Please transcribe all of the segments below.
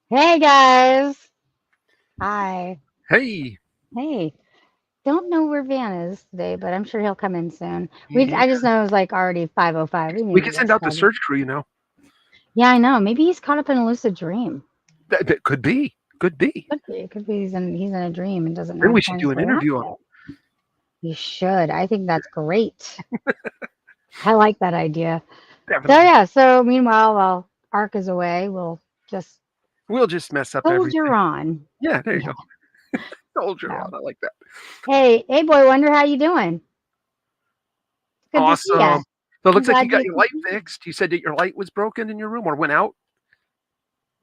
Hey guys. Hi. Hey. Hey. Don't know where Van is today, but I'm sure he'll come in soon. Yeah. I just know it was like already 5:05. We can send out the search crew, Yeah, I know. Maybe he's caught up in a lucid dream. That could be. Could be. Could be he's in a dream and doesn't know Then how we to should find do his an way out interview on yet. him. You should. I think that's great. I like that idea. Definitely. So meanwhile, while Ark is away, we'll just We'll just mess up everything. soldier on. Yeah, there you go. Soldier Yeah. on. I like that. Hey boy wonder, how you doing? Good to see ya. Awesome. So it looks like you Glad got your light fixed. You said that your light was broken in your room or went out.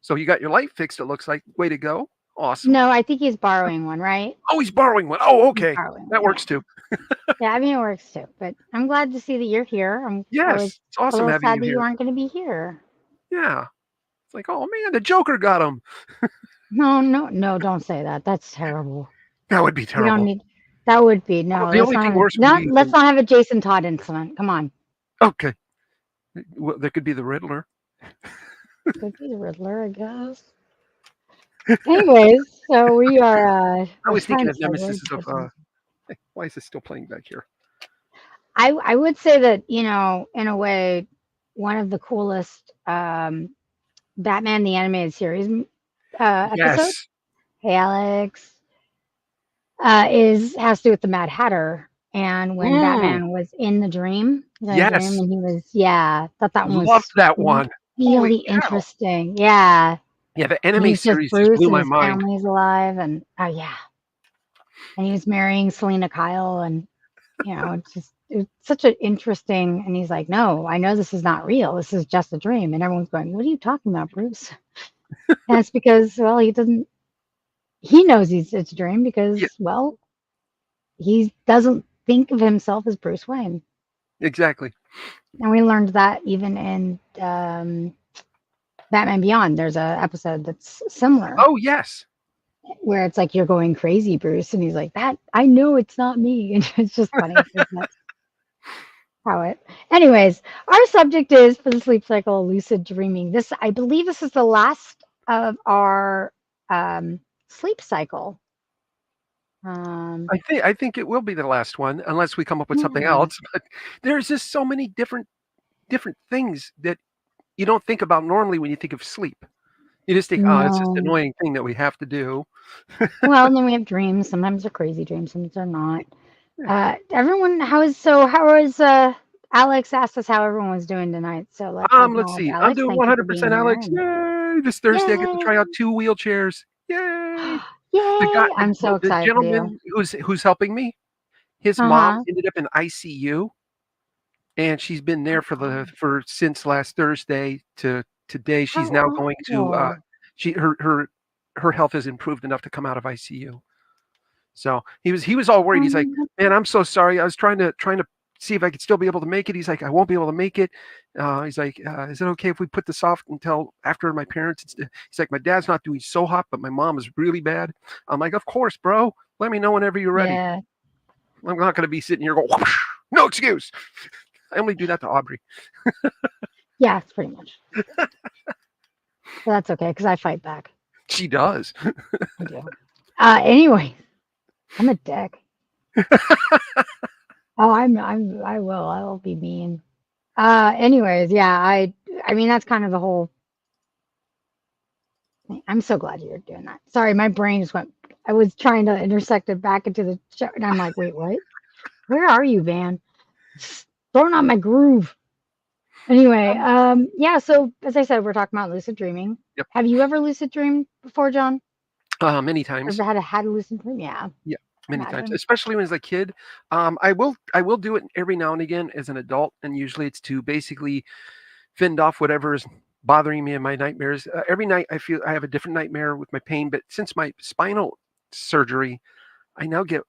So you got your light fixed, it looks like. Way to go. Awesome. No, I think he's borrowing one, right? Oh, he's borrowing one. Oh, okay. That works too. Yeah, I mean, it works too. But I'm glad to see that you're here. I Yes. was It's awesome a little having sad you that you here. aren't going to be here. Yeah. It's like, oh man, the Joker got him. No, don't say that. That's terrible. That would be You terrible. don't need. That would be no. The only thing worse would be. Let's not have a Jason Todd incident. Come on. Okay. Well, there could be the Riddler. Could be the Riddler, I guess. Anyways, so we are. I was thinking of Nemesis of. Why is this still playing back here? I would say that, in a way, one of the coolest Batman the Animated Series episodes. Yes. Hey, Alex. Has to do with the Mad Hatter, and when Batman was in the dream, Yes. and he was, thought that one was loved that one. Really interesting. Yeah. Yeah, the anime series just blew my mind. His family's alive, and and he was marrying Selena Kyle, and it's such an interesting. And he's like, "No, I know this is not real. This is just a dream." And everyone's going, "What are you talking about, Bruce?" And it's because, well, he doesn't. He knows it's a dream because, well, he doesn't think of himself as Bruce Wayne. Exactly. And we learned that even in Batman Beyond. There's an episode that's similar. Oh, yes. Where it's like, "You're going crazy, Bruce." And he's like, "That, I know it's not me." And it's just funny. Anyways, our subject is, for the sleep cycle, lucid dreaming. I believe this is the last of our sleep cycle. I think it will be the last one, unless we come up with something else. But there's just so many different things that you don't think about normally when you think of sleep. You just think, it's just an annoying thing that we have to do. Well, and then we have dreams. Sometimes they're crazy dreams, sometimes they're not. Everyone, how is Alex asked us how everyone was doing tonight. So let's see. I'm doing 100% Alex. Yay! This Thursday I get to try out 2 wheelchairs. Yay! Yay! I'm so excited. The gentleman who's helping me, his mom ended up in ICU, and she's been there since last Thursday to today. She's now going to her health has improved enough to come out of ICU. So he was all worried. He's like, "Man, I'm so sorry. I was trying to see if I could still be able to make it." He's like, "I won't be able to make it." He's like, "Is it okay if we put this off until after my parents?" He's like, "My dad's not doing so hot, but my mom is really bad." I'm like, "Of course, bro. Let me know whenever you're ready." Yeah. I'm not going to be sitting here going, "Whoosh, no excuse." I only do that to Aubrey. Yeah, it's pretty much. That's okay, because I fight back. She does. I do. Anyway, I'm a dick. Oh, I will. I will be mean. Anyways, yeah, I mean, that's kind of the whole thing. I'm so glad you're doing that. Sorry, my brain just went, I was trying to intersect it back into the show, and I'm like, wait, what? Where are you, Van? Throwing out my groove. Anyway, yeah, so as I said, we're talking about lucid dreaming. Yep. Have you ever lucid dreamed before, John? Many Or times. had a lucid dream? Yeah, Yeah, many times, imagine. especially when as a kid. I will do it every now and again as an adult, and usually it's to basically fend off whatever is bothering me in my nightmares. Every night I feel I have a different nightmare with my pain, but since my spinal surgery, I now get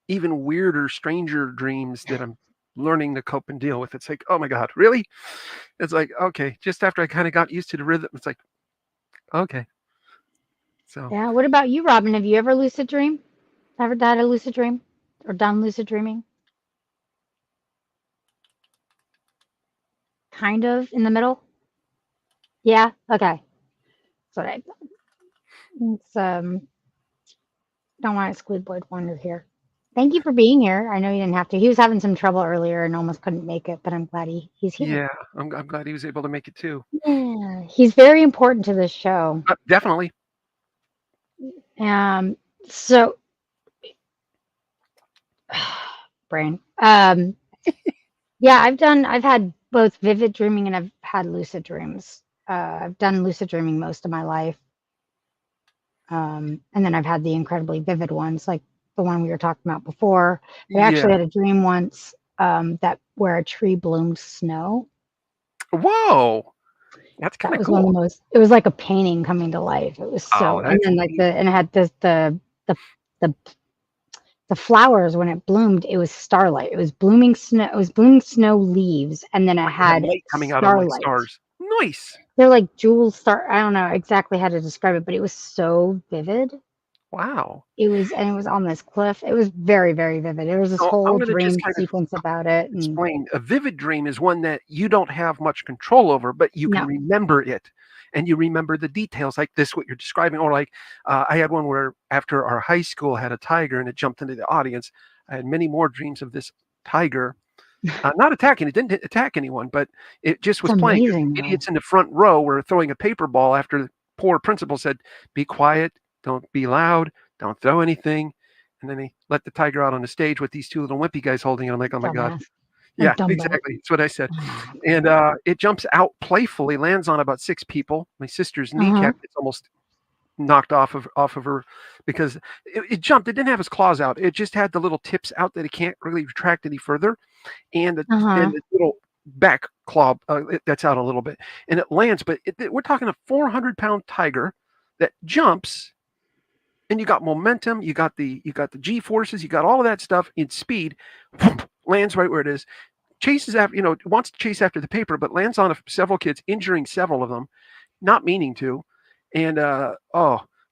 even weirder, stranger dreams that I'm learning to cope and deal with. It's like, oh my God, really? It's like, okay, just after I kind of got used to the rhythm, it's like, okay. So Yeah. What about you, Robin? Have you ever lucid dream? Ever had a lucid dream or done lucid dreaming? Kind of in the middle. Yeah. Okay. So I it's, don't want to exclude Boyd Wonder here. Thank you for being here. I know you didn't have to. He was having some trouble earlier and almost couldn't make it, but I'm glad he's here. yeah, I'm glad he was able to make it too. Yeah, he's very important to this show. Definitely. Um, so brain. Yeah, I've had both vivid dreaming and I've had lucid dreams. I've done lucid dreaming most of my life. And then I've had the incredibly vivid ones, like the one we were talking about before. I Yeah. actually had a dream once that where a tree bloomed snow. Whoa, that's kind That of was one of cool. the most. It was like a painting coming to life. It was Oh, so, and that's then like neat. and it had the the the flowers when it bloomed. It was starlight. It was blooming snow. It was blooming snow leaves, and then it Like it had had light coming out of them like starlight. stars. Nice. They're like jewel star. I don't know exactly how to describe it, but it was so vivid. Wow. It was on this cliff. It was very, very vivid. There was this So I'm whole going to just dream kind of sequence about it, and explain. A vivid dream is one that you don't have much control over, but you can no, remember it. And you remember the details like this, what you're describing. Or like I had one where after our high school had a tiger and it jumped into the audience, I had many more dreams of this tiger. Not attacking, it didn't attack anyone, but it just it's was playing because amazing the though. idiots in the front row were throwing a paper ball after the poor principal said, "Be quiet, don't be loud, don't throw anything." And then he let the tiger out on the stage with these two little wimpy guys holding it. I'm like, oh my God. Dumbass, like Yeah, Dumbo. exactly. That's what I said. And it jumps out playfully, lands on about six people. My sister's Uh-huh. kneecap gets almost knocked off of her because it jumped. It didn't have its claws out. It just had the little tips out that it can't really retract any further and Uh-huh. the little back claw that's out a little bit, and it lands. But we're talking a 400-pound tiger that jumps, and you got momentum, you got the G forces, you got all of that stuff in speed, lands right where it is, chases after wants to chase after the paper, but lands on several kids, injuring several of them, not meaning to, and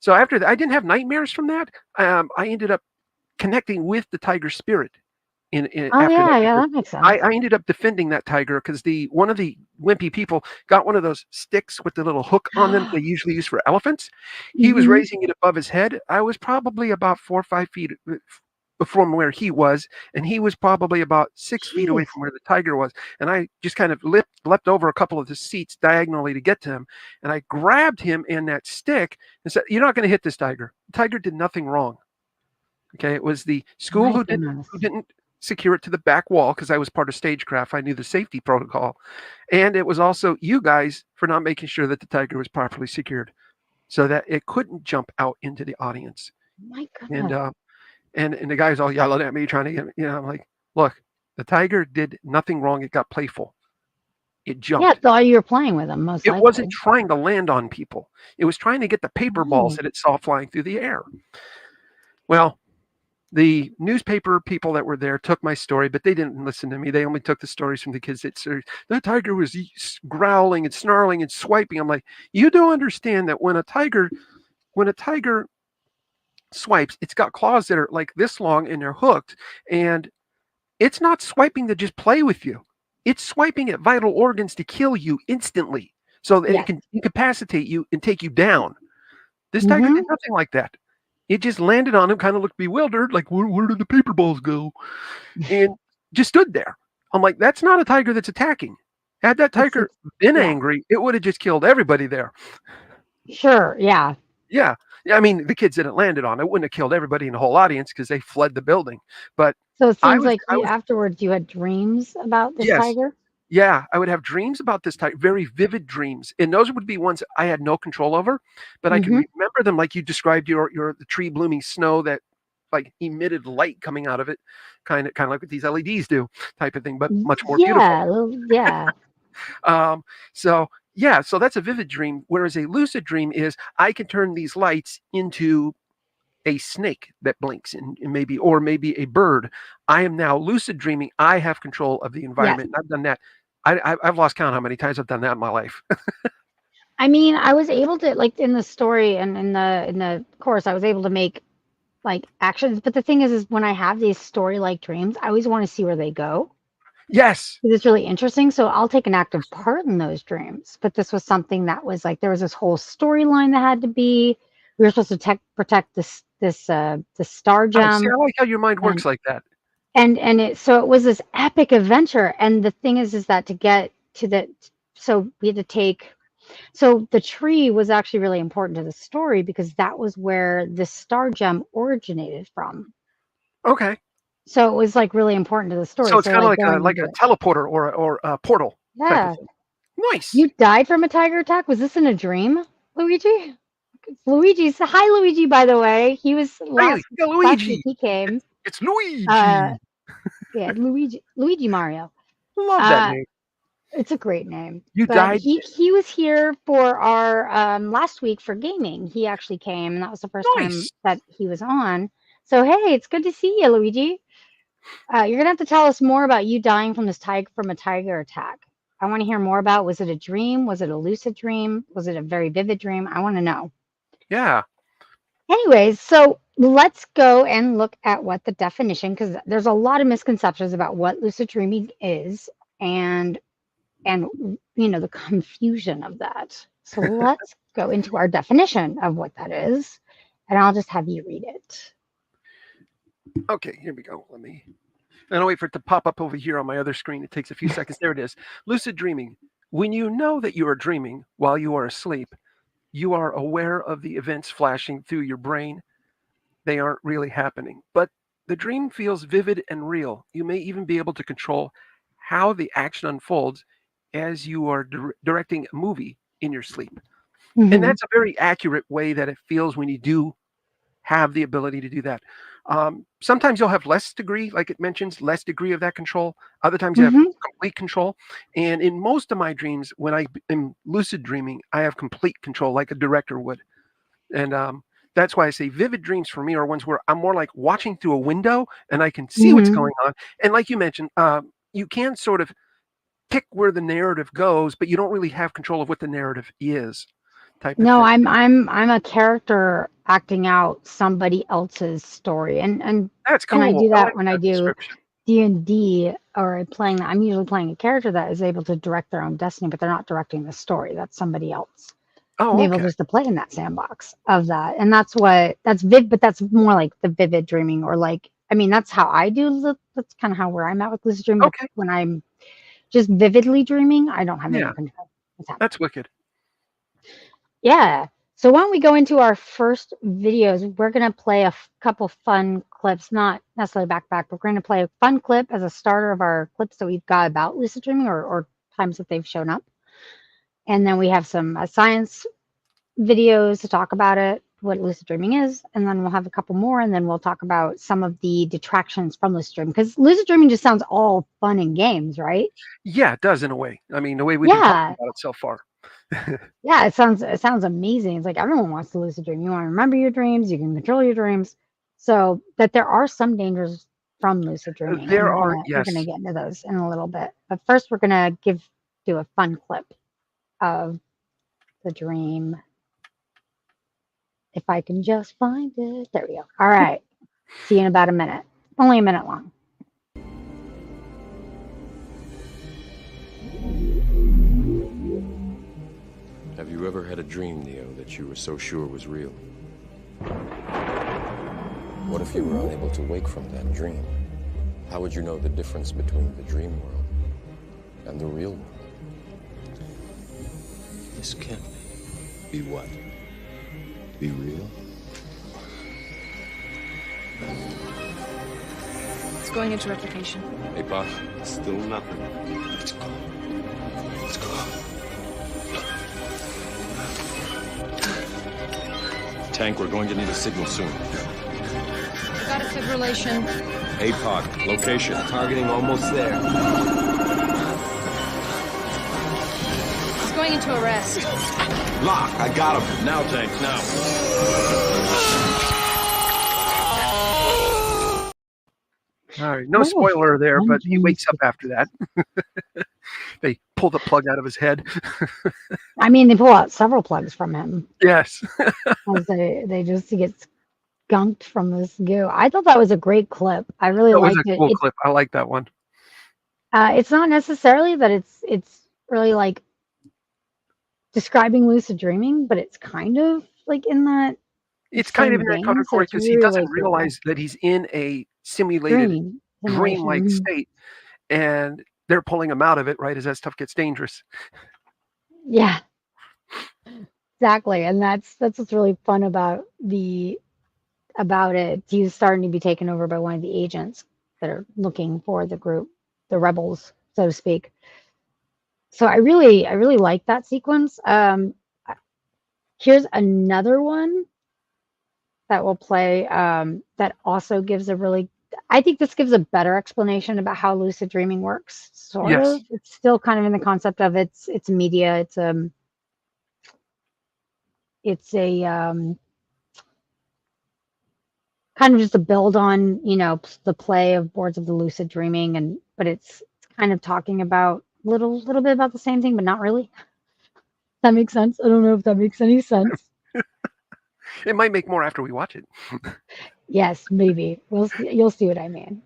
so after that, I didn't have nightmares from that. I ended up connecting with the tiger spirit in Oh after that yeah, yeah, because that makes I, sense. I ended up defending that tiger because the one of the wimpy people got one of those sticks with the little hook on them they usually use for elephants. He was Mm-hmm. raising it above his head. I was probably about 4 or 5 feet from where he was, and he was probably about 6 feet away Jeez. from where the tiger was. And I just kind of leapt over a couple of the seats diagonally to get to him, and I grabbed him in that stick and said, "You're not going to hit this tiger. The tiger did nothing wrong." Okay, it was the school My who goodness. didn't secure it to the back wall because I was part of stagecraft. I knew the safety protocol, and it was also you guys for not making sure that the tiger was properly secured so that it couldn't jump out into the audience. My And goodness. uh, and the guys all yelling at me, trying to get me. I'm like, look, the tiger did nothing wrong. It got playful. It Yeah, jumped. thought you were playing with them, most It wasn't likely. trying to land on people. It was trying to get the paper balls Right. that it saw flying through the air. Well, the newspaper people that were there took my story, but they didn't listen to me. They only took the stories from the kids that said the tiger was growling and snarling and swiping. I'm like, you do understand that when a tiger swipes, it's got claws that are like this long and they're hooked, and it's not swiping to just play with you. It's swiping at vital organs to kill you instantly, so that it Yes. can incapacitate you and take you down. This tiger Mm-hmm. did nothing like that. it just landed on him, kind of looked bewildered, like, where did the paper balls go? And just stood there. I'm like, that's not a tiger that's attacking. Had that tiger It's been yeah, angry, it would have just killed everybody there. sure, yeah. Yeah. Yeah, I mean, the kids that it landed on, it wouldn't have killed everybody in the whole audience because they fled the building. But So it I seems was like I you was afterwards you had dreams about this yes. tiger? Yeah, I would have dreams about this type, very vivid dreams, and those would be ones I had no control over, but I can Mhm. remember them like you described your the tree blooming snow that, like, emitted light coming out of it, kinda like what these LEDs do type of thing, but much more beautiful. Yeah, yeah. Um, so, yeah, so that's a vivid dream, whereas a lucid dream is, I can turn these lights into a snake that blinks and maybe a bird. I am now lucid dreaming. I have control of the Yes. environment. And I've done that. I've lost count how many times I've done that in my life. I mean, I was able to like in the story and in the course, I was able to make like actions. But the thing is when I have these story-like dreams, I always want to see where they go Yes. because it's really interesting. So I'll take an active part in those dreams. But this was something that was like there was this whole storyline that had to be. We were supposed to protect the star Oh, see, gem, I like how your mind and works like that. so it was this epic adventure. And the thing is that to get to the so we had to take. So the tree was actually really important to the story because that was where the star gem originated from. Okay. So it was like really important to the story. So it's So kind of like going like into a it. teleporter or a portal type of Yeah. thing. Nice. You died from a tiger attack? Was this in a dream, Luigi? Luigi's hi Luigi, by the way. He was Hey, yeah, last week Luigi. he came. It's Uh Luigi. yeah, Luigi Mario. Love that Uh name. it's a great name. You But died. he was here for our last week for gaming. He actually came, and that was the first time Nice. that he was on. So hey, it's good to see you, Luigi. You're gonna have to tell us more about you dying from a tiger attack. I want to hear more about. Was it a dream? Was it a lucid dream? Was it a very vivid dream? I want to know. Yeah. Anyways, so let's go and look at what the definition, because there's a lot of misconceptions about what lucid dreaming is, and and the confusion of that. So let's go into our definition of what that is, and I'll just have you read it. Okay, here we go. And I'll wait for it to pop up over here on my other screen. It takes a few seconds. There it is. Lucid dreaming. When you know that you are dreaming while you are asleep, you are aware of the events flashing through your brain. They aren't really happening, but the dream feels vivid and real. You may even be able to control how the action unfolds as you are directing a movie in your sleep. And Hmm. that's a very accurate way that it feels when you do have the ability to do that. Sometimes you'll have less degree, like it mentions, less degree of that control. Other times you have Hmm. complete control. And in most of my dreams, when I am lucid dreaming, I have complete control, like a director would. And that's why I say vivid dreams for me are ones where I'm more like watching through a window and I can see what's Hmm. going on. And like you mentioned, you can sort of pick where the narrative goes, but you don't really have control of what the narrative is, type of No, thing. I'm a character acting out somebody else's story, That's and I cool. do I that like when I that do description. D&D or playing that. I'm usually playing a character that is able to direct their own destiny, but they're not directing the story. That's somebody else. I'm Oh, able okay. just to play in that sandbox of that. And but that's more like the vivid dreaming, or like, I mean, that's how I do. That's kind of how where I'm at with lucid dream. But Okay. when I'm just vividly dreaming, I don't have any Yeah, control. What's happening? that's wicked. Yeah. So why don't we go into our first videos? We're going to play a couple fun clips, not necessarily back to back, but we're going to play a fun clip as a starter of our clips that we've got about lucid dreaming, or times that they've shown up. And then we have some science videos to talk about it, what lucid dreaming is, and then we'll have a couple more, and then we'll talk about some of the detractions from lucid dreaming, because lucid dreaming just sounds all fun and games, right? Yeah, it does in a way. I mean, the way we've been talking Yeah, about it so far. yeah, it sounds amazing. It's like everyone wants to lucid dream. You want to remember your dreams, you can control your dreams. So that there are some dangers from lucid dreaming, and There we're are, gonna we're gonna yes. get into those in a little bit. But first, we're gonna do a fun clip of the dream. If I can just find it. There we go. All right. See you in about a minute. Only a minute long. Have you ever had a dream, Neo, that you were so sure was real? What if you were unable to wake from that dream? How would you know the difference between the dream world and the real world? This can't be what? Be real? It's going into replication. Hey, boss. Still nothing. Let's go. Let's go. Tank, we're going to need a signal soon. Got a fibrillation. APOC, location. Targeting almost there. He's going into arrest. Lock, I got him. Now, Tank, now. All right, no spoiler there, but he wakes up after that. They pull the plug out of his head. I mean, they pull out several plugs from him. Yes. As they just get skunked from this goo. I thought that was a great clip. I really liked it. That was a cool clip. I like that one. It's not necessarily that it's really like describing lucid dreaming, but it's kind of like in that. It's kind of in that category because he doesn't realize that he's in a simulated dream-like state, and they're pulling him out of it right as that stuff gets dangerous. Yeah, exactly, and that's what's really fun about it. He's starting to be taken over by one of the agents that are looking for the group, the rebels, so to speak. So I really like that sequence. Here's another one that will play that also gives I think this gives a better explanation about how lucid dreaming works. Sort of. It's still kind of in the concept of it's media. It's a kind of just a build on, the play of Boards of the Lucid Dreaming, but it's kind of talking about little bit about the same thing, but not really. That makes sense. I don't know if that makes any sense. It might make more after we watch it. Yes, maybe. You'll see what I mean.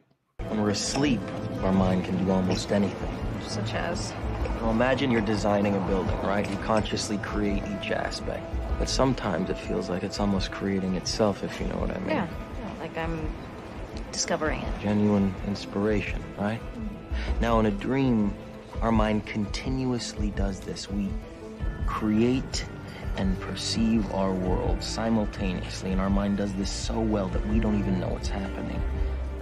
When we're asleep, our mind can do almost anything. Such as? Well, imagine you're designing a building, right? You consciously create each aspect. But sometimes it feels like it's almost creating itself, if you know what I mean. Yeah, like I'm discovering it. Genuine inspiration, right? Now, in a dream, our mind continuously does this. We create and perceive our world simultaneously, and our mind does this so well that we don't even know what's happening.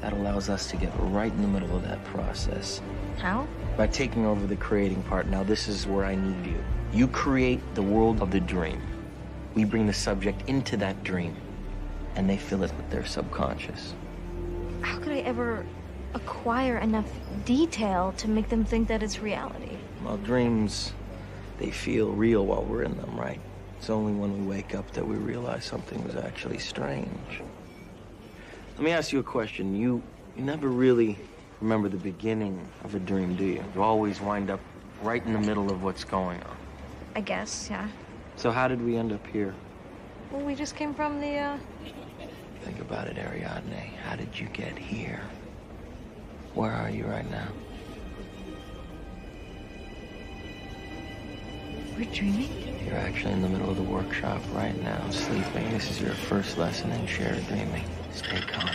That allows us to get right in the middle of that process. How? By taking over the creating part. Now, this is where I need you. You create the world of the dream. We bring the subject into that dream, and they fill it with their subconscious. How could I ever acquire enough detail to make them think that it's reality? Well, dreams, they feel real while we're in them, right? It's only when we wake up that we realize something was actually strange. Let me ask you a question. You never really remember the beginning of a dream, do you? You always wind up right in the middle of what's going on. I guess, yeah. So how did we end up here? Well, we just came from the, Think about it, Ariadne. How did you get here? Where are you right now? We're dreaming? You're actually in the middle of the workshop right now, sleeping. This is your first lesson in shared dreaming. Stay calm.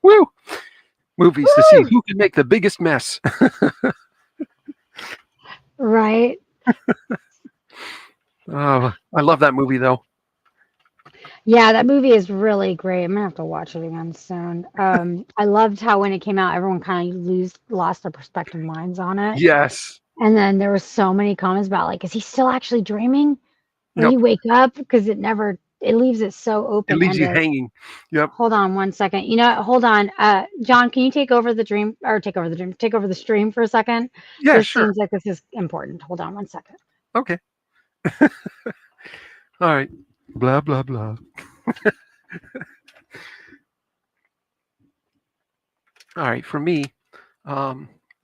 Woo! Movies to see who can make the biggest mess. Right. I love that movie, though. Yeah, that movie is really great. I'm gonna have to watch it again soon. I loved how when it came out, everyone kind of lost their perspective minds on it. Yes. And then there were so many comments about like, is he still actually dreaming? Will he wake up? Because it leaves it so open. It leaves you hanging. Yep. Hold on one second. Hold on. John, can you take over the stream for a second? Yeah, this sure. seems like this is important. Hold on one second. Okay. All right. Blah, blah, blah. All right. For me,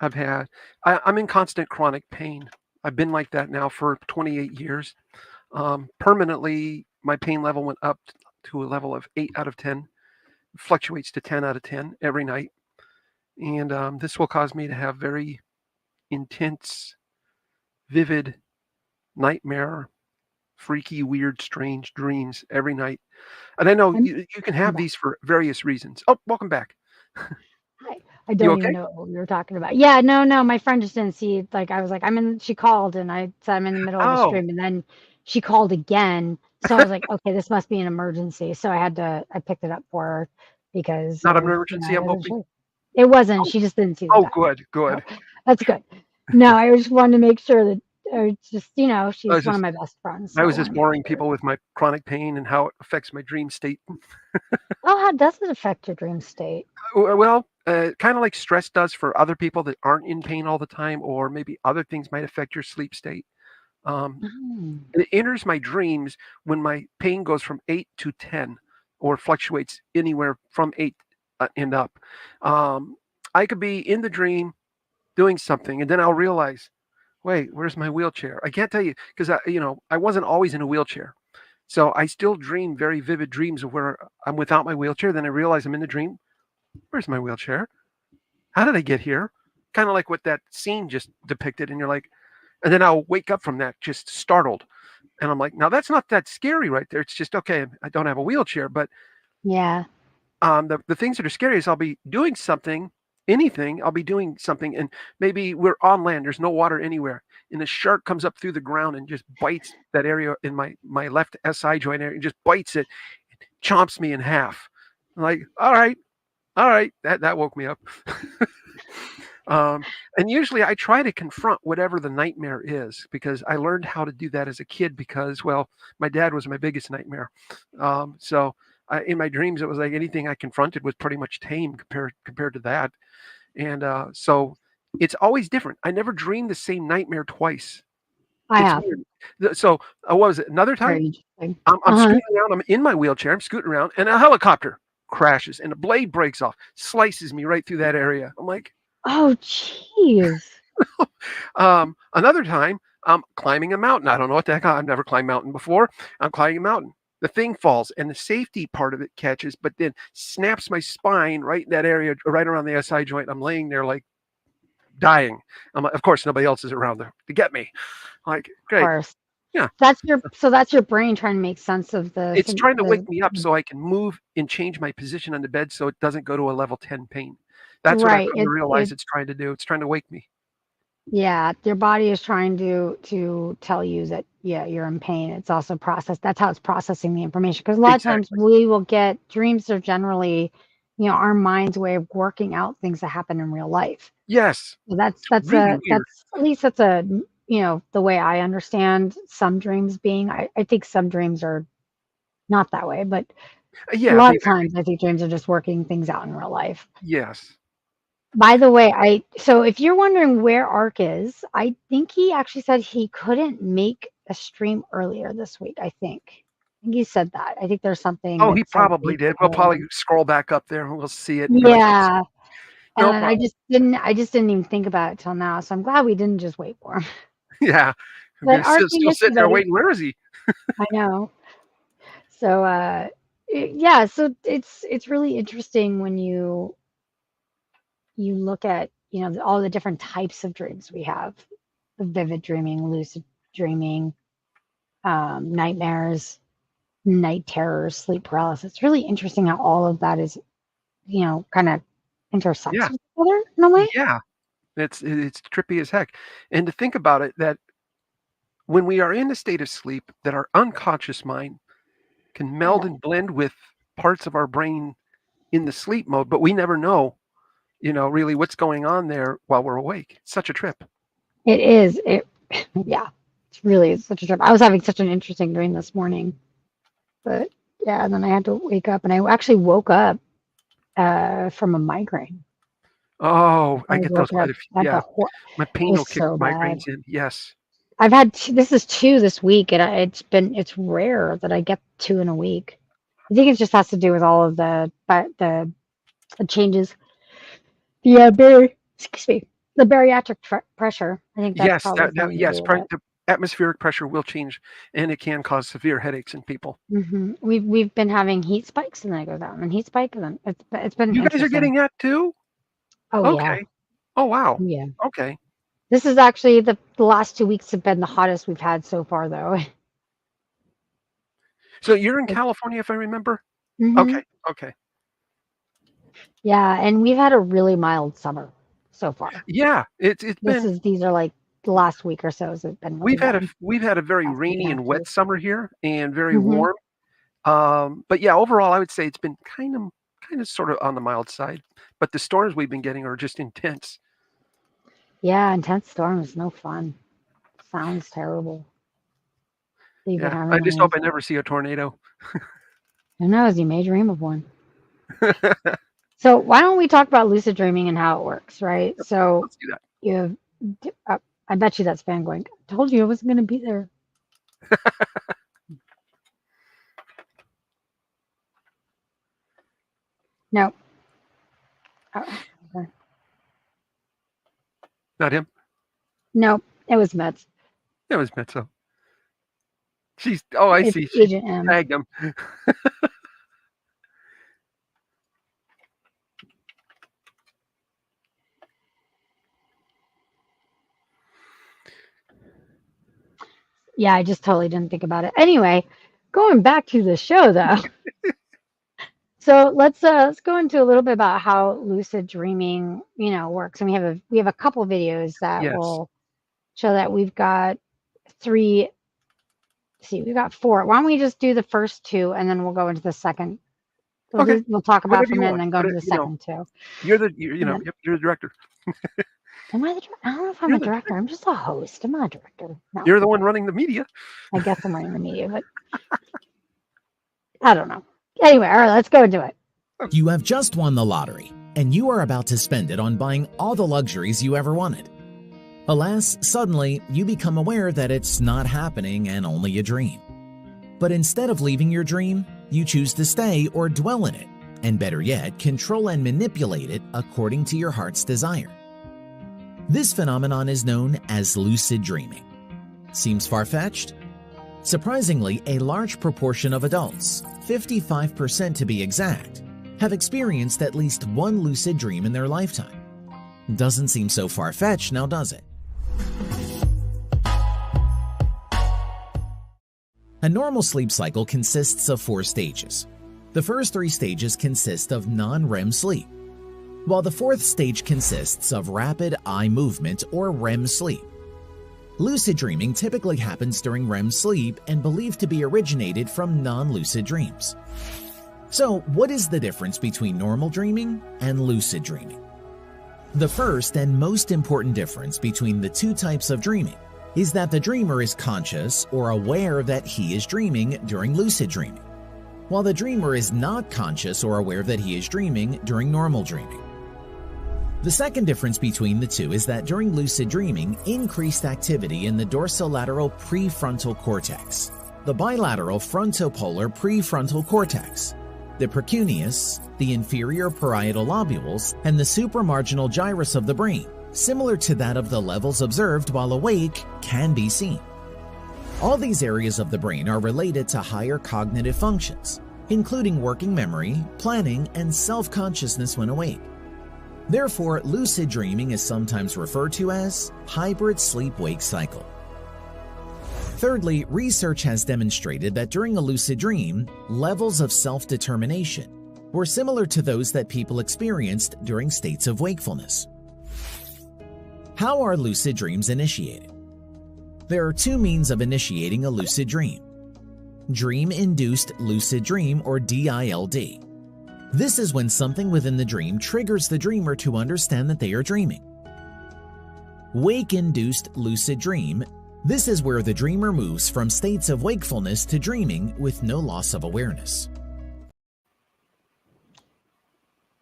I'm in constant chronic pain. I've been like that now for 28 years. Permanently, my pain level went up to a level of 8 out of 10, fluctuates to 10 out of 10 every night. And this will cause me to have very intense, vivid, nightmare, freaky, weird, strange dreams every night. And I know I'm, you can I'm have back. these for various reasons. Oh, welcome back. Hi. I You don't even okay? know what we were talking about. Yeah, no, my friend just didn't see it. Like I was like, she called and I said I'm in the middle of a Oh, stream and then she called again. So I was like, okay, this must be an emergency. So I picked it up for her because not an I emergency, I'm wasn't hoping. sure. It wasn't. Oh, She just didn't see the oh, time. good, So good. that's good. No, I just wanted to make sure that it's just, I she's was one of just my best friends. I So I was want just to make boring sure. people with my chronic pain and how it affects my dream state. Oh, how does it affect your dream state? Well, kind of like stress does for other people that aren't in pain all the time, or maybe other things might affect your sleep state. Um, Hmm. it enters my dreams when my pain goes from 8 to 10, or fluctuates anywhere from 8 and up. Um, I could be in the dream doing something, and then I'll realize, wait, where's my wheelchair? I can't tell you because I wasn't always in a wheelchair. So I still dream very vivid dreams of where I'm without my wheelchair. Then I realize I'm in the dream. Where's my wheelchair? How did I get here? Kind of like what that scene just depicted. And you're like, and then I'll wake up from that just startled. And I'm like, now that's not that scary right there. It's just, okay, I don't have a wheelchair. But Yeah. the things that are scary is I'll be doing something, anything, I'll be doing something. And maybe we're on land, there's no water anywhere. And a shark comes up through the ground and just bites that area in my left SI joint area and just bites it, chomps me in half. I'm like, all right, that woke me up. um, and usually I try to confront whatever the nightmare is because I learned how to do that as a kid because, well, my dad was my biggest nightmare. In my dreams, it was like anything I confronted was pretty much tame compared to that. And so it's always different. I never dream the same nightmare twice. I It's have. weird. So what was it? Another time? Very interesting. I'm Uh-huh. scooting around. I'm in my wheelchair. I'm scooting around, and a helicopter crashes, and a blade breaks off, slices me right through that area. I'm like, Oh, jeez. another time, I'm climbing a mountain. I don't know what the heck. I've never climbed a mountain before. I'm climbing a mountain. The thing falls, and the safety part of it catches, but then snaps my spine right in that area, right around the SI joint. I'm laying there like dying. Of course, nobody else is around there to get me. Like, Of great, course. yeah. That's your brain trying to make sense of It's trying to wake me up so I can move and change my position on the bed so it doesn't go to a level 10 pain. That's what I've right. come to realize it's trying to do. It's trying to wake me. Yeah, your body is trying to tell you that yeah, you're in pain. It's also that's how it's processing the information. Because a lot of times Exactly. we will get dreams are generally, our mind's way of working out things that happen in real life. Yes. So It's really weird. that's at least that's a the way I understand some dreams being. I think some dreams are not that way, but a Yeah, lot of times I think dreams are just working things out in real life. yes. By the way, so if you're wondering where Ark is, I think he actually said he couldn't make a stream earlier this week. I think he said that. I think there's something Oh, he that said that probably he did. We'll probably couldn't. scroll back up there and we'll see it and be like, oops, Yeah, and no problem. I just didn't even think about it till now. So I'm glad we didn't just wait for him. Yeah. I'm But gonna Ark, we still miss you, sitting there buddy. waiting. Where is he? I know. So yeah, so it's really interesting when you look at all the different types of dreams we have: the vivid dreaming, lucid dreaming, nightmares, night terrors, sleep paralysis. It's really interesting how all of that is, kind of intersects Yeah. with each other in a way. Yeah. It's trippy as heck. And to think about it, that when we are in a state of sleep, that our unconscious mind can meld Yeah, and blend with parts of our brain in the sleep mode, but we never know, really what's going on there while we're awake. It's such a trip. it is. Yeah, it's such a trip. I was having such an interesting dream this morning, but yeah, and then I had to wake up, and I actually woke up from a migraine. Oh, I I was get those woken quite up a few. at Yeah. My it pain was will kick so bad. migraines in. Yes. I've had this is two this week, and it's rare that I get two in a week. I think it just has to do with all of the changes. Yeah, excuse me. The bariatric pressure. I think that's Yes, probably something to yes, do with it. the atmospheric pressure will change, and it can cause severe headaches in people. We've been having heat spikes, and then it goes down, and heat spike, and then it's been You guys are interesting. getting that too? Oh yeah, Okay. Oh wow. yeah. Okay. This is actually the last 2 weeks have been the hottest we've had so far, though. So you're in California, if I remember? hmm Okay. Okay. Yeah, and we've had a really mild summer so far. Yeah, it's been These are like the last week or so has been really warm. we've had a very Last week and rainy a and half, wet 2. summer here and very hmm warm. But yeah, overall I would say it's been kind of sort of on the mild side. But the storms we've been getting are just intense. Yeah, intense storm is no fun. Sounds terrible. You've been Yeah. I having just rain. hope I never see a tornado. Who knows? You may dream of one. So why don't we talk about lucid dreaming and how it works, right? So Let's do that. you have, I bet you that's fan going. Told you I wasn't going to be there. No. Oh, okay. Not him. No, it was Mets. It was Mitzo. I It's see. She Agent M. tagged him. Yeah, I just totally didn't think about it. Anyway, going back to the show though. So let's go into a little bit about how lucid dreaming, works. And we have a couple videos that Yes. will show that we've got 3. See, we've got 4. Why don't we just do the first 2 and then we'll go into the second. Okay. We'll talk about Whatever for a you minute want. and then go into the You know, second 2. you're And then, you're the director. am I the director? I don't know if I'm You're a the director. I'm just a host. I'm not a director. No, you're the one running the media. I guess I'm running the media, but I don't know. Anyway, all right, let's go into it. You have just won the lottery, and you are about to spend it on buying all the luxuries you ever wanted. Alas, suddenly, you become aware that it's not happening and only a dream. But instead of leaving your dream, you choose to stay or dwell in it, and better yet, control and manipulate it according to your heart's desire. This phenomenon is known as lucid dreaming. Seems far-fetched? Surprisingly, a large proportion of adults, 55% to be exact, have experienced at least one lucid dream in their lifetime. Doesn't seem so far-fetched now, does it? A normal sleep cycle consists of 4 stages. The first 3 stages consist of non-REM sleep, while the 4th stage consists of rapid eye movement or REM sleep. Lucid dreaming typically happens during REM sleep and believed to be originated from non-lucid dreams. So, what is the difference between normal dreaming and lucid dreaming? The first and most important difference between the 2 types of dreaming is that the dreamer is conscious or aware that he is dreaming during lucid dreaming, while the dreamer is not conscious or aware that he is dreaming during normal dreaming. The second difference between the 2 is that during lucid dreaming, increased activity in the dorsolateral prefrontal cortex, the bilateral frontopolar prefrontal cortex, the precuneus, the inferior parietal lobules, and the supramarginal gyrus of the brain, similar to that of the levels observed while awake, can be seen. All these areas of the brain are related to higher cognitive functions, including working memory, planning, and self-consciousness when awake. Therefore, lucid dreaming is sometimes referred to as hybrid sleep-wake cycle. Thirdly, research has demonstrated that during a lucid dream, levels of self-determination were similar to those that people experienced during states of wakefulness. How are lucid dreams initiated? There are 2 means of initiating a lucid dream: dream-induced lucid dream, or DILD. This is when something within the dream triggers the dreamer to understand that they are dreaming. Wake-induced lucid dream. This is where the dreamer moves from states of wakefulness to dreaming with no loss of awareness.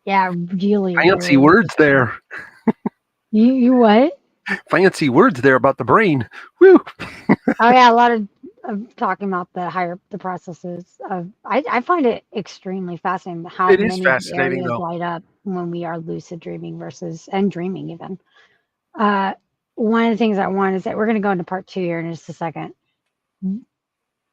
Yeah, really. Fancy really words there. You what? Fancy words there about the brain. Woo. Oh yeah, a lot of talking about the processes of. I find it extremely fascinating how It is many fascinating, areas though. light up when we are lucid dreaming and dreaming even. One of the things I want is that we're going to go into part 2 here in just a second.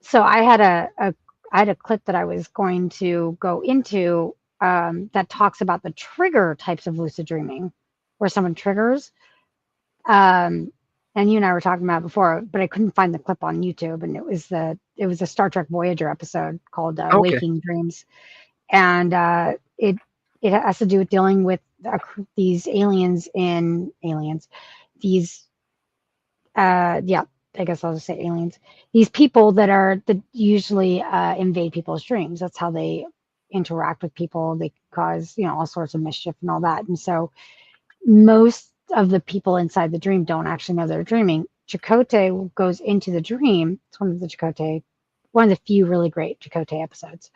So I had a clip that I was going to go into that talks about the trigger types of lucid dreaming, where someone triggers. And you and I were talking about it before, but I couldn't find the clip on YouTube, and it was a Star Trek Voyager episode called Okay. Waking Dreams, and it has to do with dealing with these these yeah, I guess I'll just say aliens. These people that usually invade people's dreams. That's how they interact with people. They cause, all sorts of mischief and all that. And so most of the people inside the dream don't actually know they're dreaming. Chakotay goes into the dream. It's one of the few really great Chakotay episodes.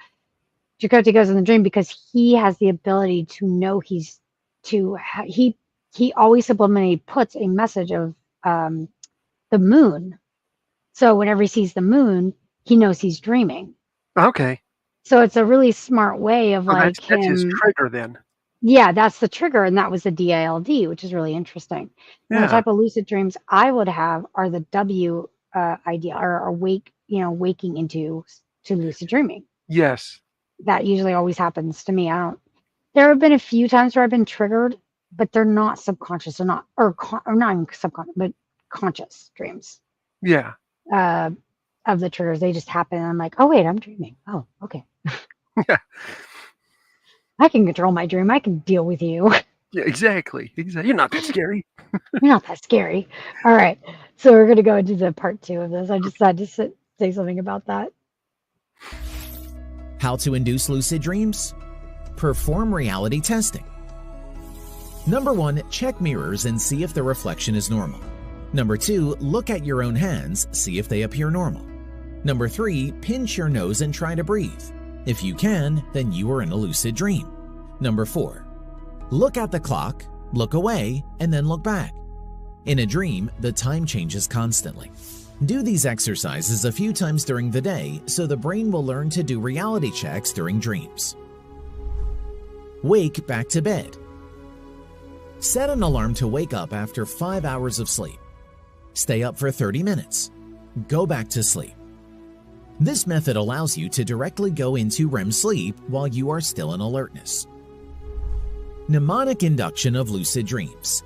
Chakotay goes in the dream because he has the ability to know he always subliminally puts a message of the moon. So whenever he sees the moon, he knows he's dreaming. Okay. So it's a really smart way of that's his trigger then. Yeah, that's the trigger, and that was the DILD, which is really interesting. Yeah. And the type of lucid dreams I would have are the W idea, or waking into lucid dreaming. Yes. That usually always happens to me. There have been a few times where I've been triggered, but they're not subconscious, or not even subconscious, but conscious dreams. Yeah. Of the triggers, they just happen, and I'm like, oh wait, I'm dreaming. Oh, okay. Yeah. I can control my dream. I can deal with you. Yeah, exactly. You're not that scary. You're not that scary. All right. So we're going to go into the part 2 of this. I just had to say something about that. How to induce lucid dreams? Perform reality testing. Number 1, check mirrors and see if the reflection is normal. Number 2, look at your own hands, see if they appear normal. Number 3, pinch your nose and try to breathe. If you can, then you are in a lucid dream. Number 4, look at the clock, look away, and then look back. In a dream, the time changes constantly. Do these exercises a few times during the day so the brain will learn to do reality checks during dreams. Wake back to bed. Set an alarm to wake up after 5 hours of sleep. Stay up for 30 minutes. Go back to sleep. This method allows you to directly go into REM sleep while you are still in alertness. Mnemonic induction of lucid dreams.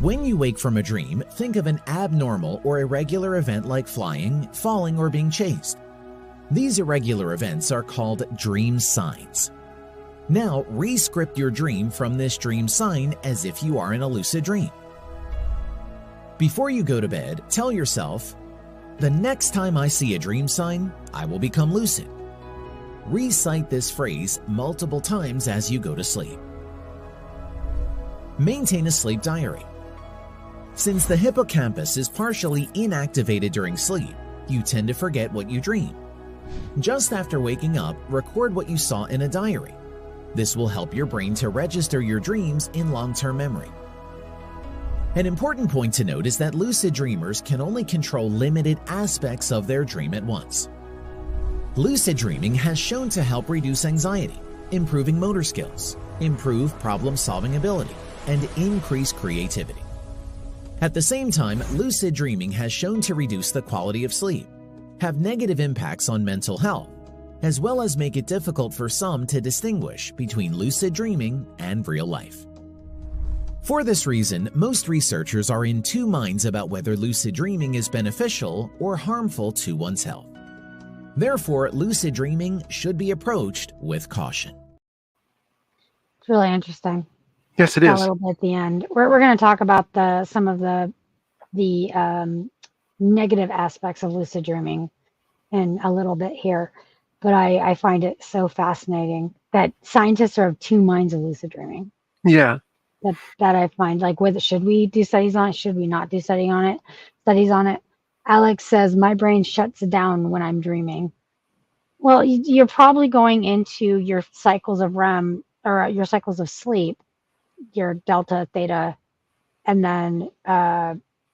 When you wake from a dream, think of an abnormal or irregular event like flying, falling, or being chased. These irregular events are called dream signs. Now, re-script your dream from this dream sign as if you are in a lucid dream. Before you go to bed, tell yourself, "The next time I see a dream sign, I will become lucid." Recite this phrase multiple times as you go to sleep. Maintain a sleep diary. Since the hippocampus is partially inactivated during sleep, you tend to forget what you dream. Just after waking up, record what you saw in a diary. This will help your brain to register your dreams in long-term memory. An important point to note is that lucid dreamers can only control limited aspects of their dream at once. Lucid dreaming has shown to help reduce anxiety, improving motor skills, improve problem-solving ability, and increase creativity. At the same time, lucid dreaming has shown to reduce the quality of sleep, have negative impacts on mental health, as well as make it difficult for some to distinguish between lucid dreaming and real life. For this reason, most researchers are in two minds about whether lucid dreaming is beneficial or harmful to one's health. Therefore, lucid dreaming should be approached with caution. It's really interesting. Yes, it A is. little bit at the end. We're going to talk about some of the negative aspects of lucid dreaming in a little bit here, but I find it so fascinating that scientists are of two minds of lucid dreaming. Yeah. That I find, like, whether should we do studies on it, should we not do studies on it? Alex says my brain shuts down when I'm dreaming. Well, you're probably going into your cycles of REM, or your cycles of sleep, your delta, theta, and then